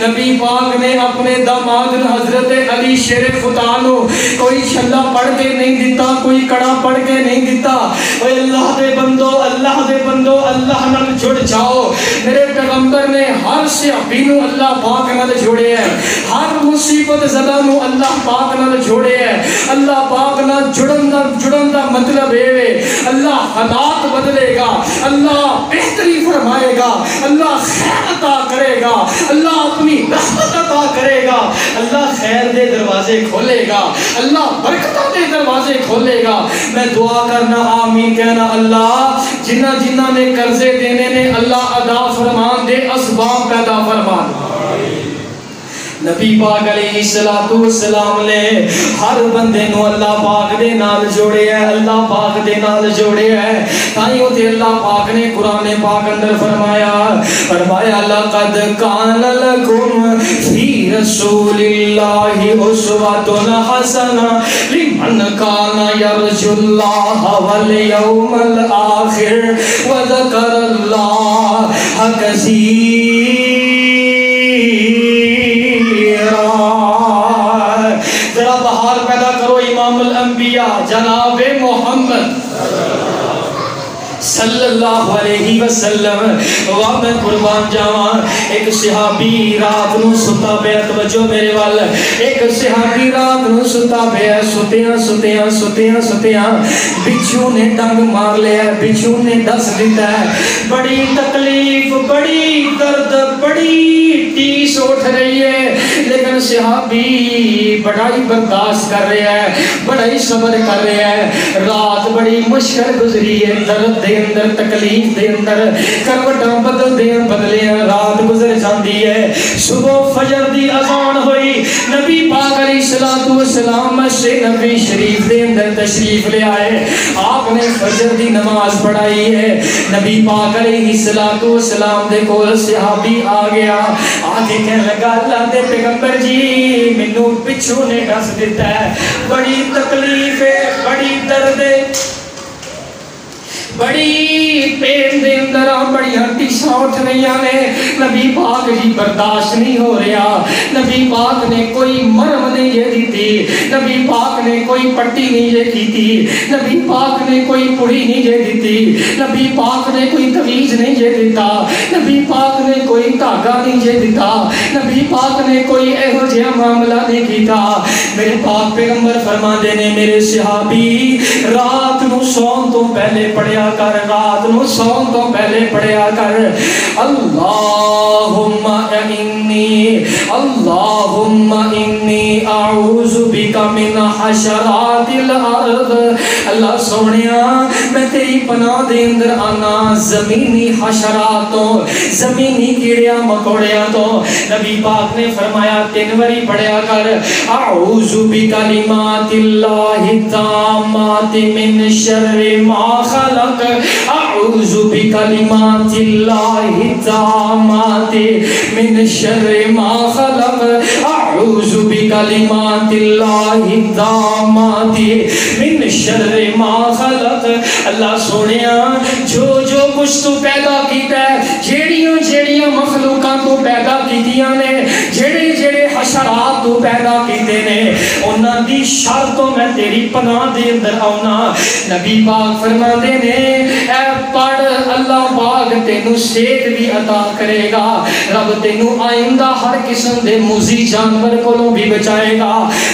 نبی پاک نے اپنے داماد حضرت علی شیر خدا نو کوئی چھلا پڑھ کے نہیں دیتا، کوئی کڑا پڑھ کے نہیں دیتا۔ اے اللہ دے بندو، اللہ دے بندو، اللہ نال جڑ جاؤ۔ میرے پیغمبر نے ہر صحابی نو اللہ پاک نال جوڑے ہے، ہر مصیبت زدہ نو اللہ پاک نال جوڑے ہے۔ اللہ پاک نال جڑن دا مطلب ہے اللہ حالات بدلے گا، اللہ بہتری فرمائے گا، اللہ خیر عطا کرے گا، اللہ اپنی رحمت عطا کرے گا، اللہ خیر دے دروازے کھولے گا، اللہ برکتوں دے دروازے کھولے گا۔ میں دعا کرنا آمین کہنا، اللہ جنہ جنہ نے قرضے دینے نے اللہ ادا فرمان دے، اسباب پیدا فرمان۔ نبی پاک علیہ السلام نے ہر بندے نو اللہ پاک دے نال جوڑے ہے، اللہ پاک دے نال جوڑے ہے۔ تائیوں تے اللہ پاک نے قرآن پاک اندر فرمایا لقد کان لکم فی رسول اللہ اسوۃ حسنہ لمن کان یرجو اللہ والیوم الآخر وذکر اللہ کثیرا۔ ذرا بہار پیدا کرو امام الانبیاء جناب محمد صلی اللہ علیہ وسلم۔ واہ میں قربان جاواں، ایک صحابی رات نو ستا پیا، توجہ میرے وال، ایک صحابی رات نو ستا پیا، ستیاں بچھو نے ڈنگ مار لیا، بچھو نے دس دیتا ہے، بڑی تکلیف، بڑی درد، بڑی ٹیس اٹھ رہی ہے، لیکن صحابی بڑا ہی برداشت کر رہا ہے، بڑا ہی صبر کر رہا ہے۔ رات بڑی مشکل گزری ہے، درد دے اندر، تکلیف دے اندر، کروٹاں بدلے رات گزر جاندی ہے۔ صبح فجر دی اذان ہوئی، نبی پاک علیہ السلام مسجد نبوی شریف دے اندر تشریف لے آئے، آپ نے فجر دی نماز پڑھائی ہے۔ نبی پاک علیہ السلام دے کول صحابی آ گیا، آگے کہنے لگا اللہ دے پیغمبر جی مینوں پچھو نے ڈس دیتا ہے، بڑی تکلیف ہے، بڑی درد ہے، بڑی پین دے اندر بڑی ٹیساں اٹھ رہی نے۔ نبی پاک جی برداشت نہیں ہو رہا، نبی پاک نے کوئی مرم نہیں یہ دیتی، نبی پاک نے کوئی پٹی نہیں یہ کیتی، نبی پاک نے کوئی پڑی نہیں یہ دیتی، نبی پاک نے کوئی تویز نہیں یہ دیتا، نبی پاک نے کوئی دھاگا نہیں یہ دیتا، نبی پاک نے کوئی ایہو جہا معاملہ نہیں کیتا۔ میرے پاک پیغمبر فرماندے نے میرے صحابی رات نو سون تو پہلے پڑھیا کر، رات نو سون تو پہلے پڑھیا کر اللہم انی اعوذ بک من حشرات الارض۔ اللہ سونیا میں تیری پناہ دے اندر آنا زمینی حشراتوں، زمینی کیڑیاں مکوڑیاں تو۔ نبی پاک نے فرمایا 3 باری پڑھیا کر اعوذ بکلمات اللہ التامات من شر ما خلق، اعوذ بکلمات اللہ التامات من شر ما خلق، اعوذ بکلمات اللہ التامات من شر ما خلق۔ اللہ سونیا جو کچھ تو پیدا کیتا ہے، جیڑیاں مخلوقاں تو پیدا کیتیاں نے، جیڑے حشرات تو پیدا کیتے نے، انہاں دی شر تو میں تیری پناہ دے اندر آؤنا۔ نبی پاک فرماندے نے اے پڑھ اللہ پاک تینوں صحت بھی عطا کرے گا، رب تینوں آئندہ ہر قسم دے موذی جانور کولوں بھی بچائے گا،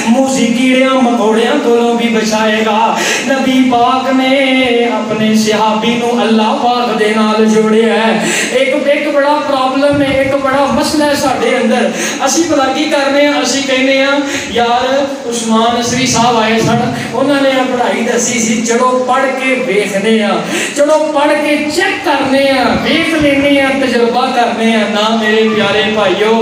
موذی کیڑیاں مکوڑیاں کولوں بھی بچائے گا۔ نبی پاک نے اپنے صحابی نو اللہ پاک دے نال جوڑیا ہے۔ ایک بڑا پرابلم ہے، ایک بڑا مسئلہ ہے ساڈے اندر، اسی بھلا کی کرنے ہیں، اسی کہنے ہیں یار عثمان نصری صاحب آئے سن، انہوں نے پڑھائی دسی سی، چلو پڑھ کے ویکھنے ہیں، چلو پڑھ کے چیک کرنے ہیں، ویکھ لینے ہیں، تجربہ کرنے ہیں۔ نہ میرے پیارے بھائیو،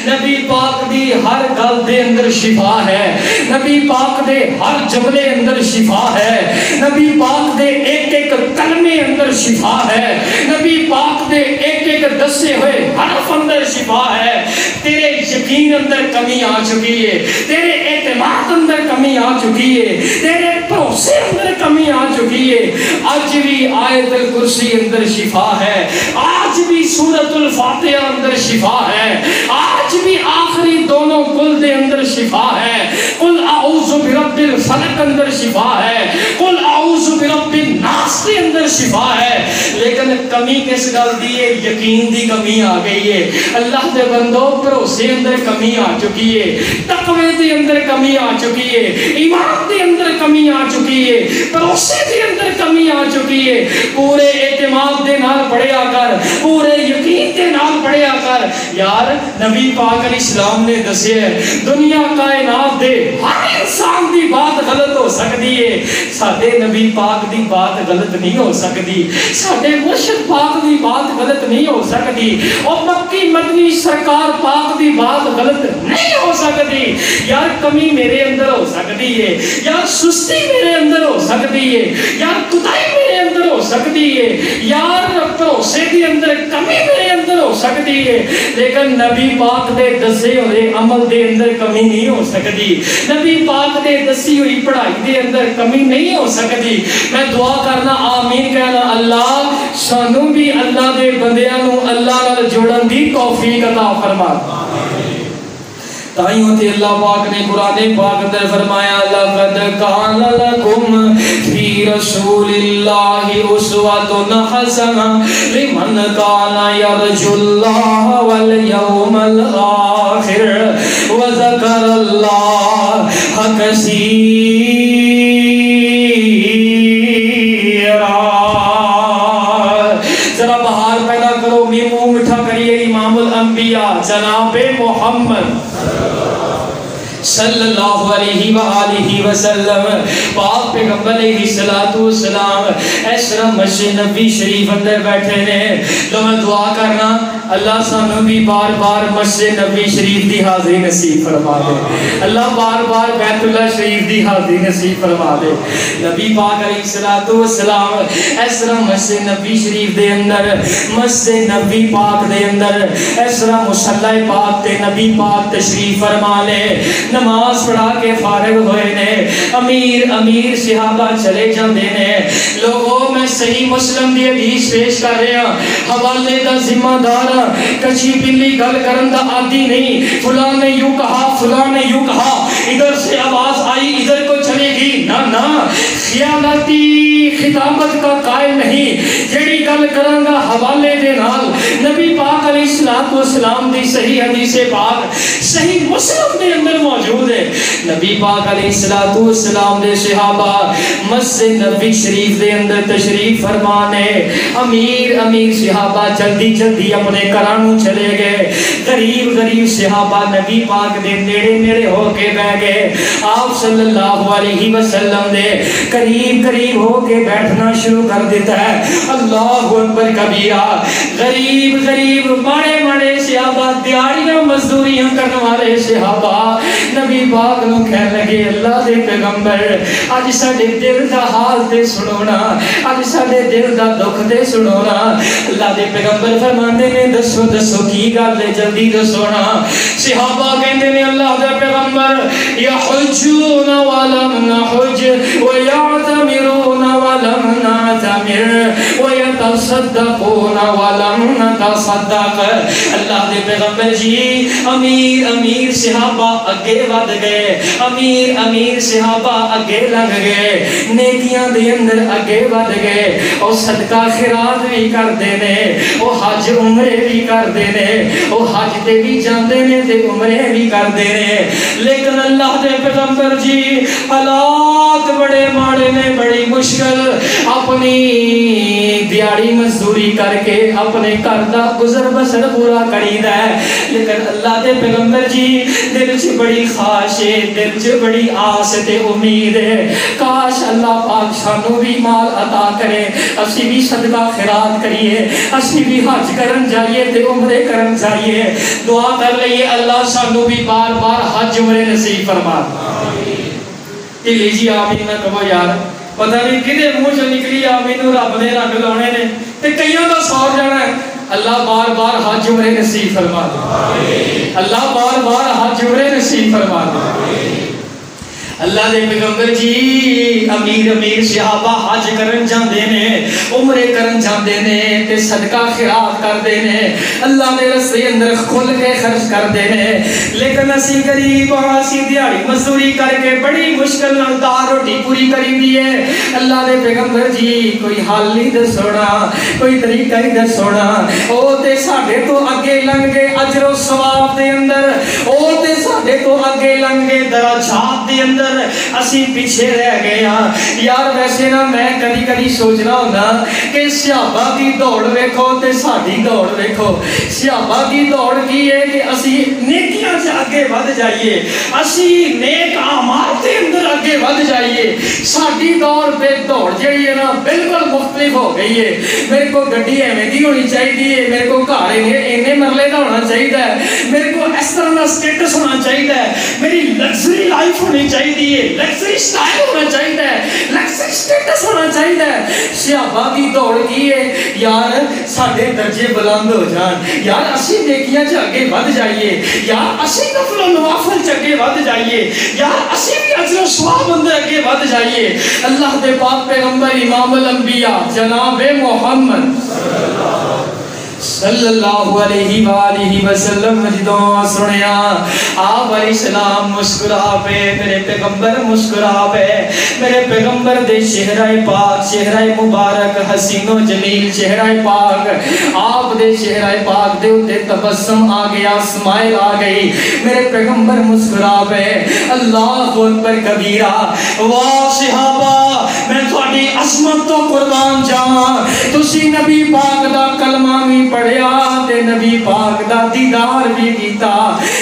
نبی پاک دی ہر گل دے اندر شفا ہے، نبی پاک دے ہر جملے اندر شفا ہے، نبی پاک دے ایک کلمے اندر شفا ہے، نبی پاک دے ایک دسے ہوئے حرف اندر شفا ہے۔ تیرے یقین اندر کمی آ چکی ہے، تیرے اعتماد اندر کمی آ چکی ہے، تیرے بھروسے اندر کمی آ چکی ہے، آج بھی آیت الکرسی اندر شفا ہے، آج بھی سورۃ الفاتحہ اندر شفا ہے، آج بھی آخری دونوں کل دے اندر شفا ہے، قل اعوذ برب الفلق اندر شفا ہے، قل اعوذ برب الناس کے اندر شفا ہے۔ لیکن کمی کس گل دی ہے؟ یقین دی کمی آ گئی ہے۔ اللہ دے بندو بھروسے اندر کمی آ چکی ہے، تقوی دے اندر کمی آ چکی ہے، ایمان دے اندر کمی آ چکی ہے، بھروسے دے اندر کمی آ چکی ہے۔ پورے اعتماد دے نال پڑھیا کر، پورے یقین دے نال پڑھیا کر۔ یار نبی پاک علیہ السلام نے دسیا ہے دنیا کائنات دے ہر انسان دی بات غلط ہو سکتی ہے، ساڈے نبی پاک دی بات غلط نہیں ہو سکتی، ساڈے مرشد پاک دی بات غلط نہیں ہو سکتی، اور مکی مدنی سرکار پاک دی بات غلط نہیں ہو سکتی۔ یار کمی میرے اندر ہو سکتی ہے، یار سستی میرے اندر ہو سکتی ہے، یار کوتاہی میرے اندر ہو سکتی ہے، یار بھروسے دی اندر کمی میرے اندر ہو سکتی ہے، لیکن نبی پاک دے دسے ہوئے عمل دے اندر کمی نہیں ہو سکتی، نبی پاک دے دسی ہوئی پڑھائی دے اندر کمی نہیں ہو سکتی۔ میں دعا کرنا آمین کہنا، اللہ سانو بھی اللہ دے بندیاں نو اللہ نال جوڑن دی توفیق عطا فرما۔ تائیوں تے اللہ پاک نے قرآن پاک اندر فرمایا لَقَدْ كَانَ لَكُمْ فِي رَسُولِ اللَّهِ أُسْوَةٌ حَسَنَةٌ لِمَنْ كَانَ يَرْجُو اللَّهَ وَالْيَوْمَ الْآخِرَ وَذَكَرَ اللَّهَ كَثِيرًا۔ ذرا بہار پیدا کرو، منہ میٹھا کریے امام الانبیاء جناب محمد صلی اللہ علیہ وآلہ وسلم پاک پیغمبر علیہ الصلوۃ والسلام اس طرح مسجد نبی شریف اندر بیٹھے نے۔ تو میں دعا کرنا اللہ سانو بھی بار بار مسجد نبی شریف دی حاضری نصیب فرما دے، اللہ بار بار بیت اللہ شریف دی حاضری نصیب فرما دے۔ نبی پاک علیہ الصلوۃ والسلام اس طرح مسجد نبی شریف دے اندر، مسجد نبی پاک دے اندر اس طرح مصلی پاک تے نبی پاک تشریف فرما لے، نماز پڑھا کے فارغ ہوئے نے، امیر صحابہ چلے جاندے نے۔ لوگوں میں صحیح مسلم دی حدیث پیش کر رہے ہیں، حوالے دا ذمہ دار کچھی بلی گل کرن دا عادی نہیں، فلاں نے یوں کہا فلاں نے یوں کہا، ادھر سے آواز آئی ادھر کو چلے گی، نہ خیالاتی خطابت کا قائل نہیں، جڑی گل کرن دا حوالے دے نال نبی پاک علیہ الصلوۃ والسلام دی صحیح حدیث پاک صحیح مسلم دے اندر موجود ہے۔ نبی پاک علیہ الصلوۃ والسلام دے صحابہ مسجد نبی شریف دے اندر تشریف فرمانے، امیر صحابہ جلدی جلدی اپنے گھراں نوں چلے گئے، غریب صحابہ نبی پاک دے نیڑے ہو کے بیٹھ گئے، آپ صلی اللہ علیہ وسلم دے قریب ہو کے بیٹھنا شروع کر دیتا ہے۔ اللہ اکبر کبیرہ، غریب ماڑے صحابہ دیہڑیاں مزدوریاں کرنے والے صحابہ نبی پاک نو کہنے لگے اللہ دے پیغمبر اج ساڈے دل دا حال تے سنونا، اج ساڈے دل دا دکھ تے سنونا۔ اللہ دے پیغمبر فرماندے نے دسو کی گل ہے، جلدی دسو نا۔ صحابہ کہندے نے اللہ دے پیغمبر یحجون ولم نحج ویعتمرون ولم نعتمر ویتصدقون ولم نتصدق۔ اللہ دے پیغمبر جی امیر صحابہ اگے ود گئے، امیر صحابہ اگے لگ گئے، نیکیاں دے اندر اگے ود گئے، اور صدقہ خیرات بھی کردے نے، وہ حج عمرے بھی کردے نے، وہ حج تے بھی جاندے نے تے عمرے بھی کردے نے۔ لیکن اللہ دے پیغمبر جی حالات بڑے ماڑے نے، بڑی مشکل، اپنی دیہڑی مزدوری کر کے اپنے گھر دا گزر بسر پورا کریدا ہے۔ لیکن اللہ دے پیغمبر جی دل چ بڑی خواہش ہے، دل چ بڑی آس تے امید ہے، کاش اللہ پاک سانو بھی مال عطا کرے، اسی بھی صدقہ خیرات کریے، اسی بھی حج کرن جائیے تے عمرے کرن جائیے۔ دعا کر لئیے اللہ سانو بھی بار بار حج عمرے نصیب فرما۔ ٹھیک جی آمین نہ کہو یار، پتہ نہیں کدے منہ چ نکلی آمین رب نے رنگ لانے نے تے کئیاں دا سور جانا ہے۔ اللہ بار بار حج عمرے نصیب فرما دے، اللہ بار بار حج عمرے نصیب فرما دے۔ اللہ دے پیغمبر جی امیر صحابہ حج کرن جاندے نے عمرے کرن جاندے نے تے صدقہ خیرات کردے نے اللہ دے رستے اندر کھل کے خرچ کردے نے لیکن اسی غریب اسی دیہڑی مزدوری کر کے بڑی مشکل نال دار روٹی پوری کری دی ہے اللہ دے پیغمبر جی کوئی حل نہیں دسونا کوئی طریقہ نہیں دسونا او تے ساڈے تو اگے لنگ گئے اجر و ثواب دے اندر او تے ساڈے تو اگے لنگ گئے درجات دے اندر اسی پیچھے رہ گئے ہاں یار ویسے نا میں کدی کدی سوچنا ہونا کہ صحابہ کی دوڑ ویکھو تے ساڈی دوڑ ویکھو صحابہ کی دوڑ کی ہے کہ اسی نیکیاں سے آگے ود جائیے اسی نیک اعمال کے اندر آگے ود جائیے ساڈی دوڑ جہی ہے نا بالکل مختلف ہو گئی ہے میرے کو گڈی ایویں دی ہونی چاہیے میرے کو گھر اینے مرلے کا ہونا چاہیے میرے کو اس طرح کا اسٹیٹس ہونا چاہیے میری لگژری لائف ہونی چاہیے لگژری سٹائل ہونا چاہیے لگژری سٹیٹس ہونا چاہیے صحابہ کی دوڑ کی ہے یار ساڈے درجے بلند ہو جان یار اسی نیکیاں چ اگے ود جائیے یار اسی نفل و نوافل چ اگے ود جائیے یار اسی بھی اجر و ثواب اندر اگے ود جائیے اللہ دے پاک پیغمبر امام الانبیاء جناب محمد صلی اللہ علیہ وآلہ وسلم جدوں سنیا آپ علیہ السلام مسکرا پہ میرے پیغمبر مسکرا پہ میرے پیغمبر دے چہرہ پاک چہرہ مبارک حسین و جمیل چہرہ پاک آپ دے چہرہ پاک دے اتے تبسم آ گیا اسمائل آ گئی میرے پیغمبر مسکرا پہ اللہ اکبر کبیرہ واہ صحابہ میں تھوڑی عظمت تو قربان جاواں تسی نبی پاک دا کلمہ بھی پڑھیا تے نبی پاک دا دیدار بھی کیتا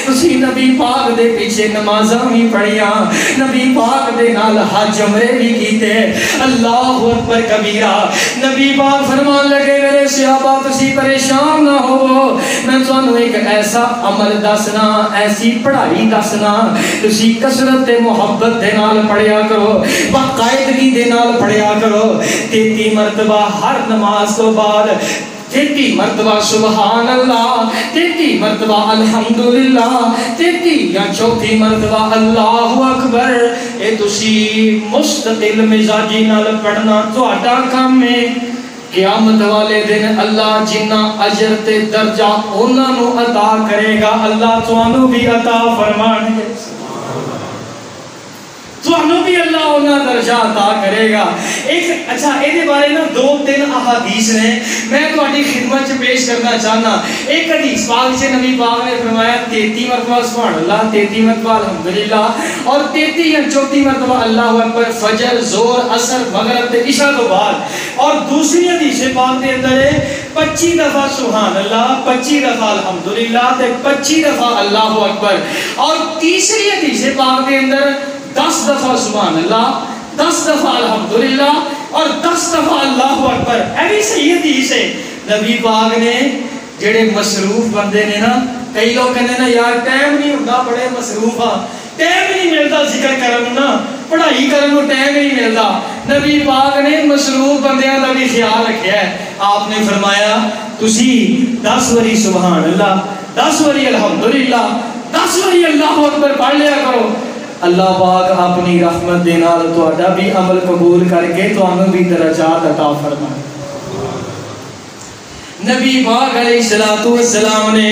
تسی نبی پاک دے پیچھے نمازاں بھی پڑھیاں نبی پاک دے نال حج عمرے بھی کیتے اللہ اکبر کبیرہ نبی پاک فرمان لگے میرے صحابہ تسی پریشان نہ ہو میں تانوں ایک ایسا عمل دسنا ایسی پڑھائی دسنا تسی کثرت تے محبت دے نال پڑھیا کرو باقاعدگی دے نال پڑھیا کرو 33 مرتبہ ہر نماز تو بعد 33 مرتبہ سبحان اللہ 33 مرتبہ الحمدللہ 33 یا 34 مرتبہ اللہ اکبر اے تسی مستقل مزاجی نال پڑھنا تہاڈا کام ہے قیامت والے دن اللہ جنہ اجر تے درجہ انہاں نو عطا کرے گا اللہ تانوں بھی عطا فرمان گے تانوں بھی اللہ انہاں درجہ عطا کرے گا ایک اچھا اے بارے نا 2-3 احادیث نے میں تہاڈی خدمت وچ پیش کرنا چاہنا ایک حدیث پاک سے نبی پاک نے فرمایا 33 مرتبہ سبحان اللہ 33 مرتبہ الحمدللہ اور 33 یا 34 مرتبہ اللہ اکبر فجر ظہر عصر مغرب تے عشاء تو بعد اور دوسری حدیث پاک دے اندر ہے 25 دفعہ سبحان اللہ 25 دفعہ الحمدللہ تے 25 دفعہ اللہ اکبر اور تیسری حدیث پاک دے اندر 10 دفعہ سبحان اللہ 10 دفعہ الحمدللہ اور 10 دفعہ اللہ اکبر ایسی صحیح حدیث ہے نبی پاک نے جڑے مصروف بندے نے نا کئی لوگ کہنے نا یار ٹائم نہیں ہوندا بڑے مصروف ہاں ٹائم نہیں ملتا ذکر کرن نا پڑھائی کرن نو ٹائم نہیں ملتا نبی پاک نے مصروف بندیاں دا بھی خیال رکھیا ہے آپ نے فرمایا تسی 10 واری سبحان اللہ 10 واری الحمدللہ 10 واری اللہ اکبر پڑھ لیا کرو اللہ پاک اپنی رحمت دے نال تہاڈا بھی عمل قبول کر کے تانوں بھی درجات عطا فرمائے نبی پاک علیہ السلام نے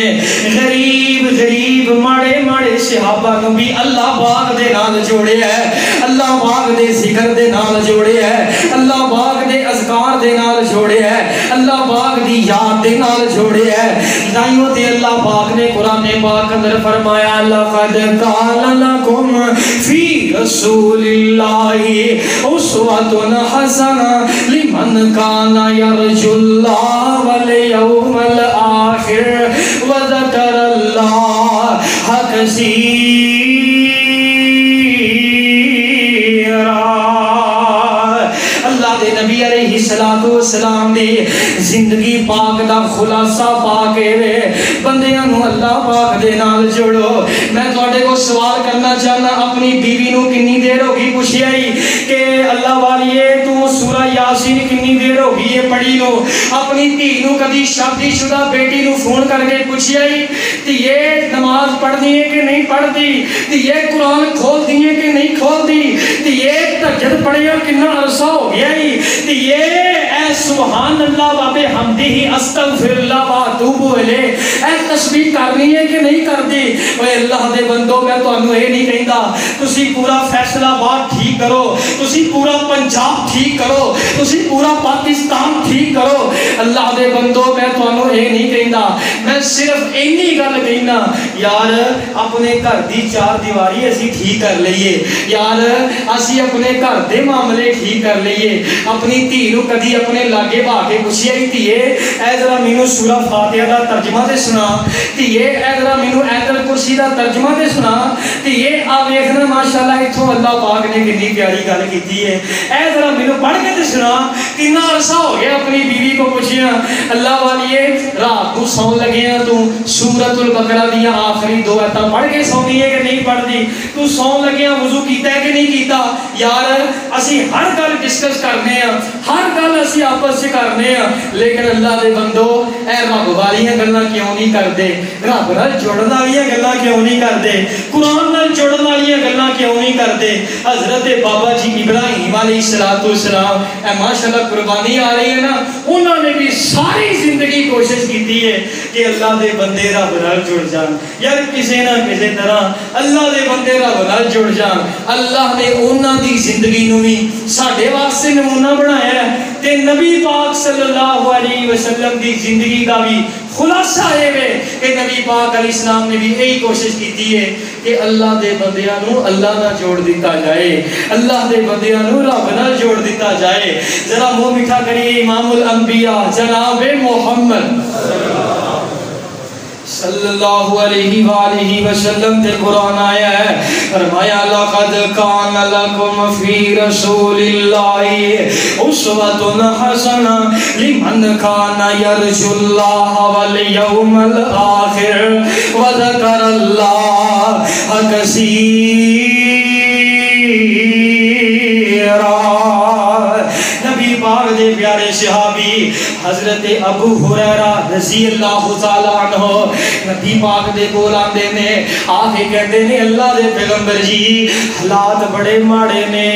غریب ماڑے صحابہ کو بھی اللہ پاک دے نال جوڑے ہے اللہ پاک دے ذکر دے نال جوڑے ہے اللہ پاک دے اذکار دے نال جوڑے ہے اللہ پاک دی یاد دے نال جوڑے ہے تائیوں تے اللہ پاک نے قرآن پاک اندر فرمایا لقد کان لکم فی رسول اللہ اسوۃ حسنہ لمن کان یرجو اللہ والیوم الاخر وذکر اللہ کثیرا نبی علیہ السلام دی زندگی پاک دا خلاصہ پاک ہے بندیاں نو اللہ پاک دے نال جوڑو میں تواڈے کو سوال کرنا چاہنا اپنی بیوی نو کنی دیر ہو گئی پوچھیا ہی کہ اللہ والیے تو سورہ یاسین کنی دیر دیر ہو گئی ہے پڑھی نو اپنی دھی نو کدی شادی شدہ بیٹی نو فون کر کے پوچھیا ہی کہ یہ نماز پڑھنی ہے کہ نہیں پڑھتی کہ یہ قرآن کھول دی ہے کہ نہیں کھول دی کہ یہ تہجد پڑھے اور کتنا عرصہ ہو گیا ہی کہ یہ اے سبحان اللہ و بحمدہ استغفر اللہ و اتوب الیہ اے تسبیح کرنی ہے کہ نہیں کرتی اے اللہ دے بندو میں تانوں اے نہیں کہندا تسی پورا فیصلہ آباد ٹھیک کرو تسی پورا پنجاب ٹھیک کرو تسی پورا پاکستان ٹھیک کرو اللہ دے بندو میں تانوں اے نہیں کہندا میں صرف اینی گل کہنا یار اپنے گھر دی چار دیواری اسی ٹھیک کر لئیے یار اسی اپنے گھر دے معاملے ٹھیک کر لئیے اپنی دھی نو کدی اپنے لاگے بھا کے پوچھیا ہی دھیے اے ذرا مینوں سورہ فاتحہ دا ترجمہ تے سنا دھیے اے ذرا مینوں آیت الکرسی دا ترجمہ تے سنا دھیے آ ویکھنا ماشاءاللہ ایتھوں اللہ پاک نے کتنی پیاری گل کیتی ہے اے ذرا مینوں پڑھ کے تے سنا کتنا عرصہ ہو گیا اپنی بیوی کو پوچھیا اللہ والیے رات کو سون لگے ہیں تو سورۃ البقرہ دی آخری دو آیتاں پڑھ کے سونی ہے کہ نہیں پڑھدی تو سون لگے ہیں وضو کیتا ہے کہ نہیں کیتا یار اسی ہر گل ڈسکس کرنے ہیں ہر گل اسی آپس سے کرنے ہیں لیکن اللہ دے بندو اے رب والیاں گلاں کیوں نہیں کردے رب نال جڑن والیاں گلاں کیوں نہیں کردے قرآن نال جڑن والیاں گلاں کیوں نہیں کردے حضرت بابا جی ابراہیم علیہ السلام اے ماشاءاللہ قربانی آ رہی ہے نا انہوں نے بھی ساری زندگی کوشش کی ہے کہ اللہ دے بندے رب نال جڑ جان یار کسی نہ کسی طرح اللہ دے بندے رب نال جڑ جان اللہ نے انہاں دی زندگی نو بھی ساڈے واسطے نمونہ بنایا ہے تے نبی پاک صلی اللہ علیہ وسلم دی زندگی دا بھی خلاصہ ہے کہ نبی پاک علیہ السلام نے بھی یہی کوشش کی ہے کہ اللہ دے بندیاں نو اللہ نہ جوڑ دیتا جائے اللہ دے بندیاں نو رب نہ جوڑ دیتا جائے ذرا منہ میٹھا کریے امام الانبیاء جناب محمد صلی اللہ علیہ وآلہ وسلم تے قرآن آیا ہے فرمایا لقد کان لکم فی رسول اللہ اسوۃ حسنہ لمن کان یرجو اللہ والیوم الآخر وذکر اللہ کثیرا نبی پاک دے پیارے صحابی حضرت ابو ہریرہ رضی اللہ تعالی عنہ نبی پاک دے کول آندے نے آ کے کہندے نے اللہ دے پیغمبر جی حالات بڑے ماڑے نے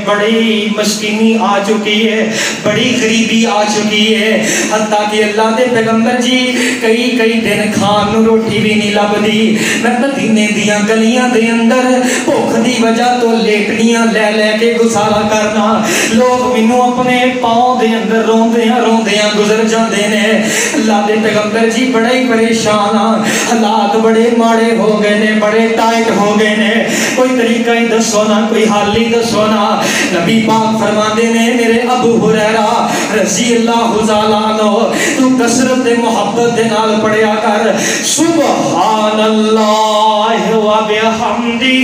بڑی مسکینی آ چکی ہے بڑی غریبی آ چکی ہے حتیٰ کہ اللہ دے پیغمبر جی کئی دن کھان نو روٹی بھی نہیں لبدی میں مدینے دیاں گلیاں دے اندر بھوک دی وجہ تو لیٹنیاں لے لے کے گزارا کرنا لوگ مینوں اپنے پاؤں دے اندر روندیاں گزر جاندے نے اللہ دے پیغمبر جی بڑے ہی پریشان حالات بڑے ماڑے ہو گئے نے بڑے ٹائٹ ہو گئے نے کوئی طریقہ ہی دسو نا کوئی حل ہی دسو نا نبی پاک فرماندے نے میرے ابو ہریرہ رضی اللہ تعالی عنہ تو کثرت محبت دے نال پڑھیا کر سبحان اللہ و بحمدہ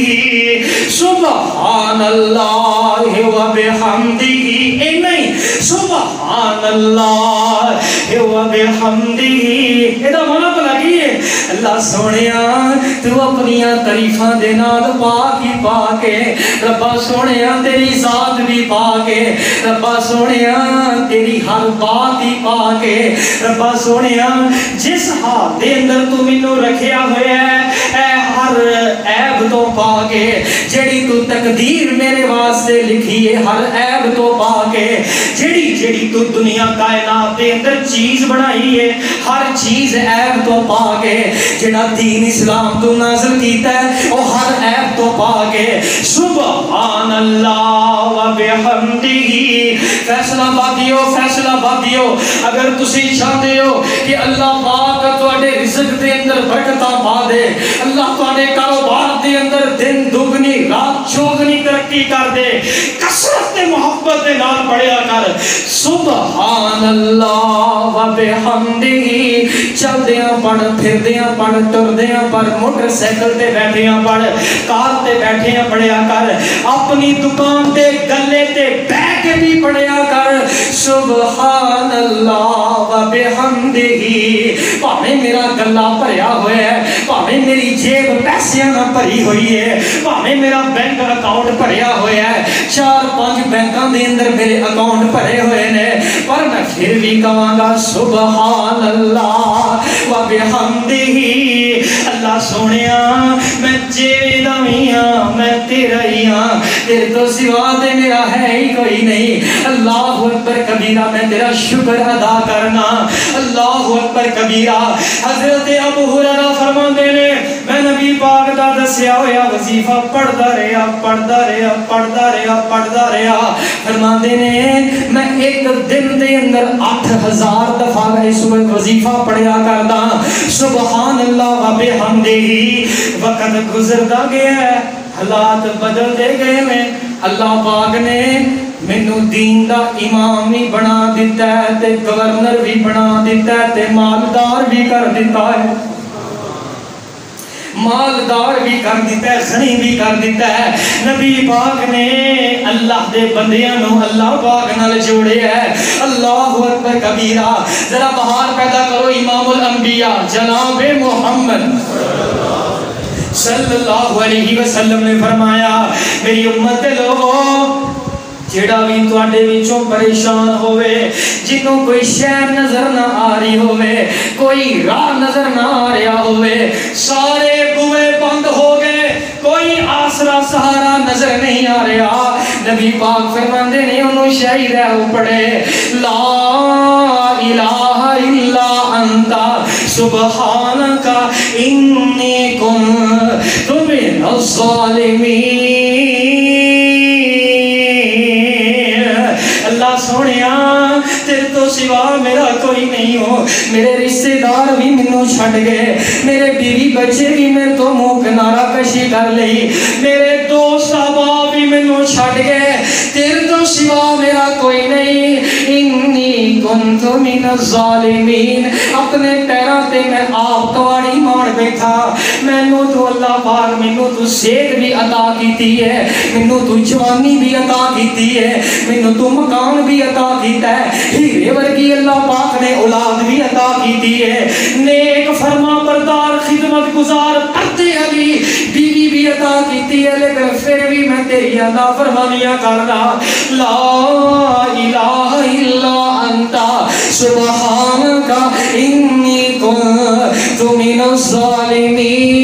سبحان اللہ و بحمدہ اے نہیں سبحان اللہ و بحمدہ ایدہ مانا پلا کیے اللہ سونیا تو اپنیاں تعریفاں دے نال پاک ہی پاکے ربا سونیا تیری ذات بھی پاکے ربا سونیا تیری ہر بات ہی پاکے ربا سونیا جس حال دے اندر تو مینوں رکھیا ہویا ہے اے ہر عیب تو پاکے جڑی تو تقدیر میرے واسطے لکھی ہے ہر عیب تو پاکے جڑی تو دنیا کائنات دے اندر چیز بنائی ہے ہر چیز عیب تو پاکے جڑا دین اسلام تو نازل کیتا ہے وہ ہر عیب تو پاکے سبحان اللہ و بحمدہ فیصلہ بادیو اگر تسی چاہتے ہو کہ اللہ پاک تواڈے رزق دے اندر برکتاں پا دے اللہ تواڈے کاروبار دے اندر دن دگنی رات چوگنی ترقی کر دے کثرت محبت دے نال پڑھیا کر سبحان اللہ و بحمدہ چلدیاں پڑھ پھردیاں پڑھ ٹردیاں پڑھ موٹر سائیکل تے بیٹھیاں پڑھ کار تے بیٹھیاں پڑھیا کر اپنی دکان تے گلے تے بیٹھ کے بھی پڑھیا کر سبحان اللہ و بحمدہ پاویں میرا گلا بھریا ہوا ہے پاویں میری جیب پیسے نہ بھری ہوئی ہے پاویں میرا بینک اکاؤنٹ بھریا ہوا ہے 4-5 بینکاں دے اندر میرے اکاؤنٹ بھرے ہوئے نے، پر میں پھر بھی کہاں گا سبحان اللہ و بحمدہ۔ اللہ سونیا میں جیڑا میاں میں تیرا ہی ہاں، تیرے تو سوا تے میرا ہے ہی کوئی نہیں۔ اللہ اکبر کبیرہ، میں تیرا شکر ادا کرنا، اللہ اکبر کبیرہ۔ حضرت ابو ہریرہ فرماندے نے میں نبی پاک دا دسیا ہویا وظیفہ پڑھدا رہیا پڑھدا رہیا پڑھدا رہیا پڑھدا رہیا، فرماندے نے میں ایک دن دے اندر 8000 دفعہ اس وظیفہ پڑھیا کردا۔ سبحان اللہ و بحمدہ۔ وقت گزردا گیا ہے، حالات بدلتے گئے ہیں، اللہ پاک نے مینوں دین دا امام بھی بنا دیتا ہے تے گورنر بھی بنا دیتا ہے تے مالدار بھی کر دیتا ہے، مالدار بھی کر دیتا ہے، غنی بھی کر دیتا ہے۔ نبی پاک نے اللہ دے بندیاں نو اللہ پاک نال جوڑیا ہے، اللہ اکبر کبیرہ۔ ذرا بہار پیدا کرو، امام الانبیاء جناب محمد صلی اللہ علیہ وسلم نے فرمایا میری امت لوگوں جیڑا بھی تواڈے وچوں پریشان ہوئے، جنوں کوئی شہر نظر نہ آ رہی ہوئے، کوئی راہ نظر نہ آ رہا ہوئے، سارے بوئے بند ہو گئے، کوئی آسرا سہارا نظر نہیں آ رہا، نبی پاک فرماندے نے انہوں شہید ہے وہ پڑھے لا الہ الا انت سبحانک انی کنت من الظالمین۔ اللہ سونیا تیرے تو سوا میرا کوئی نہیں ہو، میرے رشتے دار بھی منوں چھڑ گئے، میرے بیوی بچے بھی میرے تو منہ کنارہ کشی کر لئی، میرے دوست احباب بھی منوں چھڑ گئے، تیرے تو سوا میرا کوئی نہیں، انی کنت من الظالمین۔ اپنے پیراں تے میں آپ توڑی مار بیٹھا، مینوں تو اللہ پاک مینوں تو صحت بھی عطا کیتی ہے، مینوں تو جوانی بھی عطا کیتی ہے، مینوں تو مکان بھی عطا کیتا ہے، ہیرے ورگی اللہ پاک نے اولاد بھی عطا کیتی ہے، نیک فرما بردار خدمت گزار پردے علی بیوی بھی عطا کیتی ہے، لیکن پھر بھی میں تیری نافرمانیاں کر رہا۔ لا الہ الا انت سبحانک انی کنت من الظالمین۔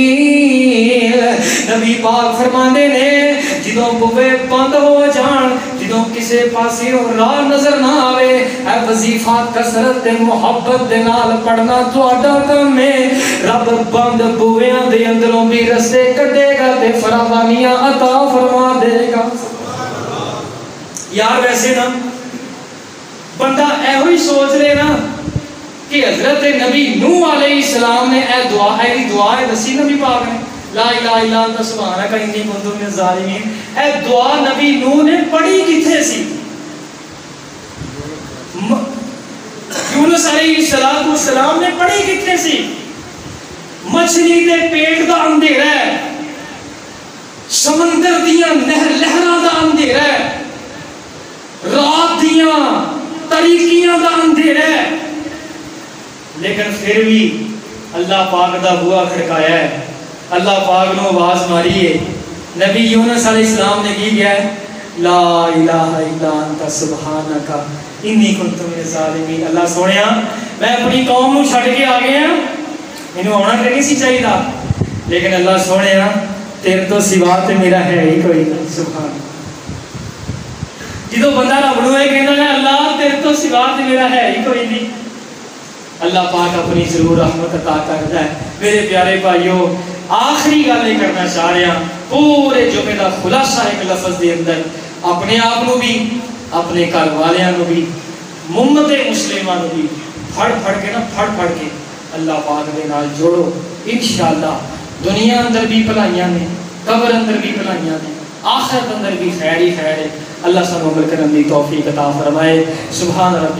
نبی پاک فرماندے نے جدوں بوئے بند ہو جان، جدوں کسے پاسے راہ نظر نہ آوے، اے وظیفہ کثرت محبت دے نال پڑھنا تہاڈا کم ہے، رب بند بوئیاں دے اندروں بھی رستے کڈے گا تے فراوانیاں عطا فرما دے گا۔ یار ویسے نا بندہ ایہو ہی سوچ لے نا کہ حضرت نبی نوح علیہ السلام نے اے دعا ہے دسی نبی پاک نے لا الہ الا انت سبحانک انی کنت من الظالمین، اے دعا نبی نوح نے پڑھی کتھے سی؟ یونس علیہ السلام نے پڑھی کتھے سی؟ مچھلی دے پیٹ دا اندھیرا ہے، سمندر دیاں لہراں دا اندھیرا ہے، رات دیاں تاریکیاں دا اندھیرا ہے، لیکن پھر بھی اللہ پاک دا بوا کھڑکایا ہے، اللہ پاک نے آواز ماری ہے۔ نبی یونس علیہ السلام نے کی گیا ہے لا الہ الا انت سبحانک انی کنت من الظالمین۔ اللہ سونیا میں اپنی قوم نو چھڈ کے آ گیا، مینوں آنا تے نہیں سی چاہیدا، لیکن اللہ سونیا تیرے تو سوا تے میرا ہے ہی کوئی نہیں۔ سبحان جدوں بندہ رب نو یہ کہندا ہے اللہ تیرے تو سوا تے میرا ہے ہی کوئی نہیں، اللہ پاک اپنی ضرور رحمت عطا کرتا ہے۔ میرے پیارے بھائیو آخری گل یہ کرنا چاہ رہا پورے جمعے کا خلاصہ ایک لفظ دے اندر اپنے آپ نو بھی اپنے گھر والیاں نو بھی امت مسلمہ نو بھی پھڑ پھڑ کے اللہ پاک دے نال جوڑو، انشاءاللہ دنیا اندر بھی بھلائیاں نے، قبر اندر بھی بھلائیاں نے، آخرت اندر بھی خیر ہی خیر ہے۔ اللہ سانو عمل کرنے دی توفیق عطا فرمائے۔ سبحان ربک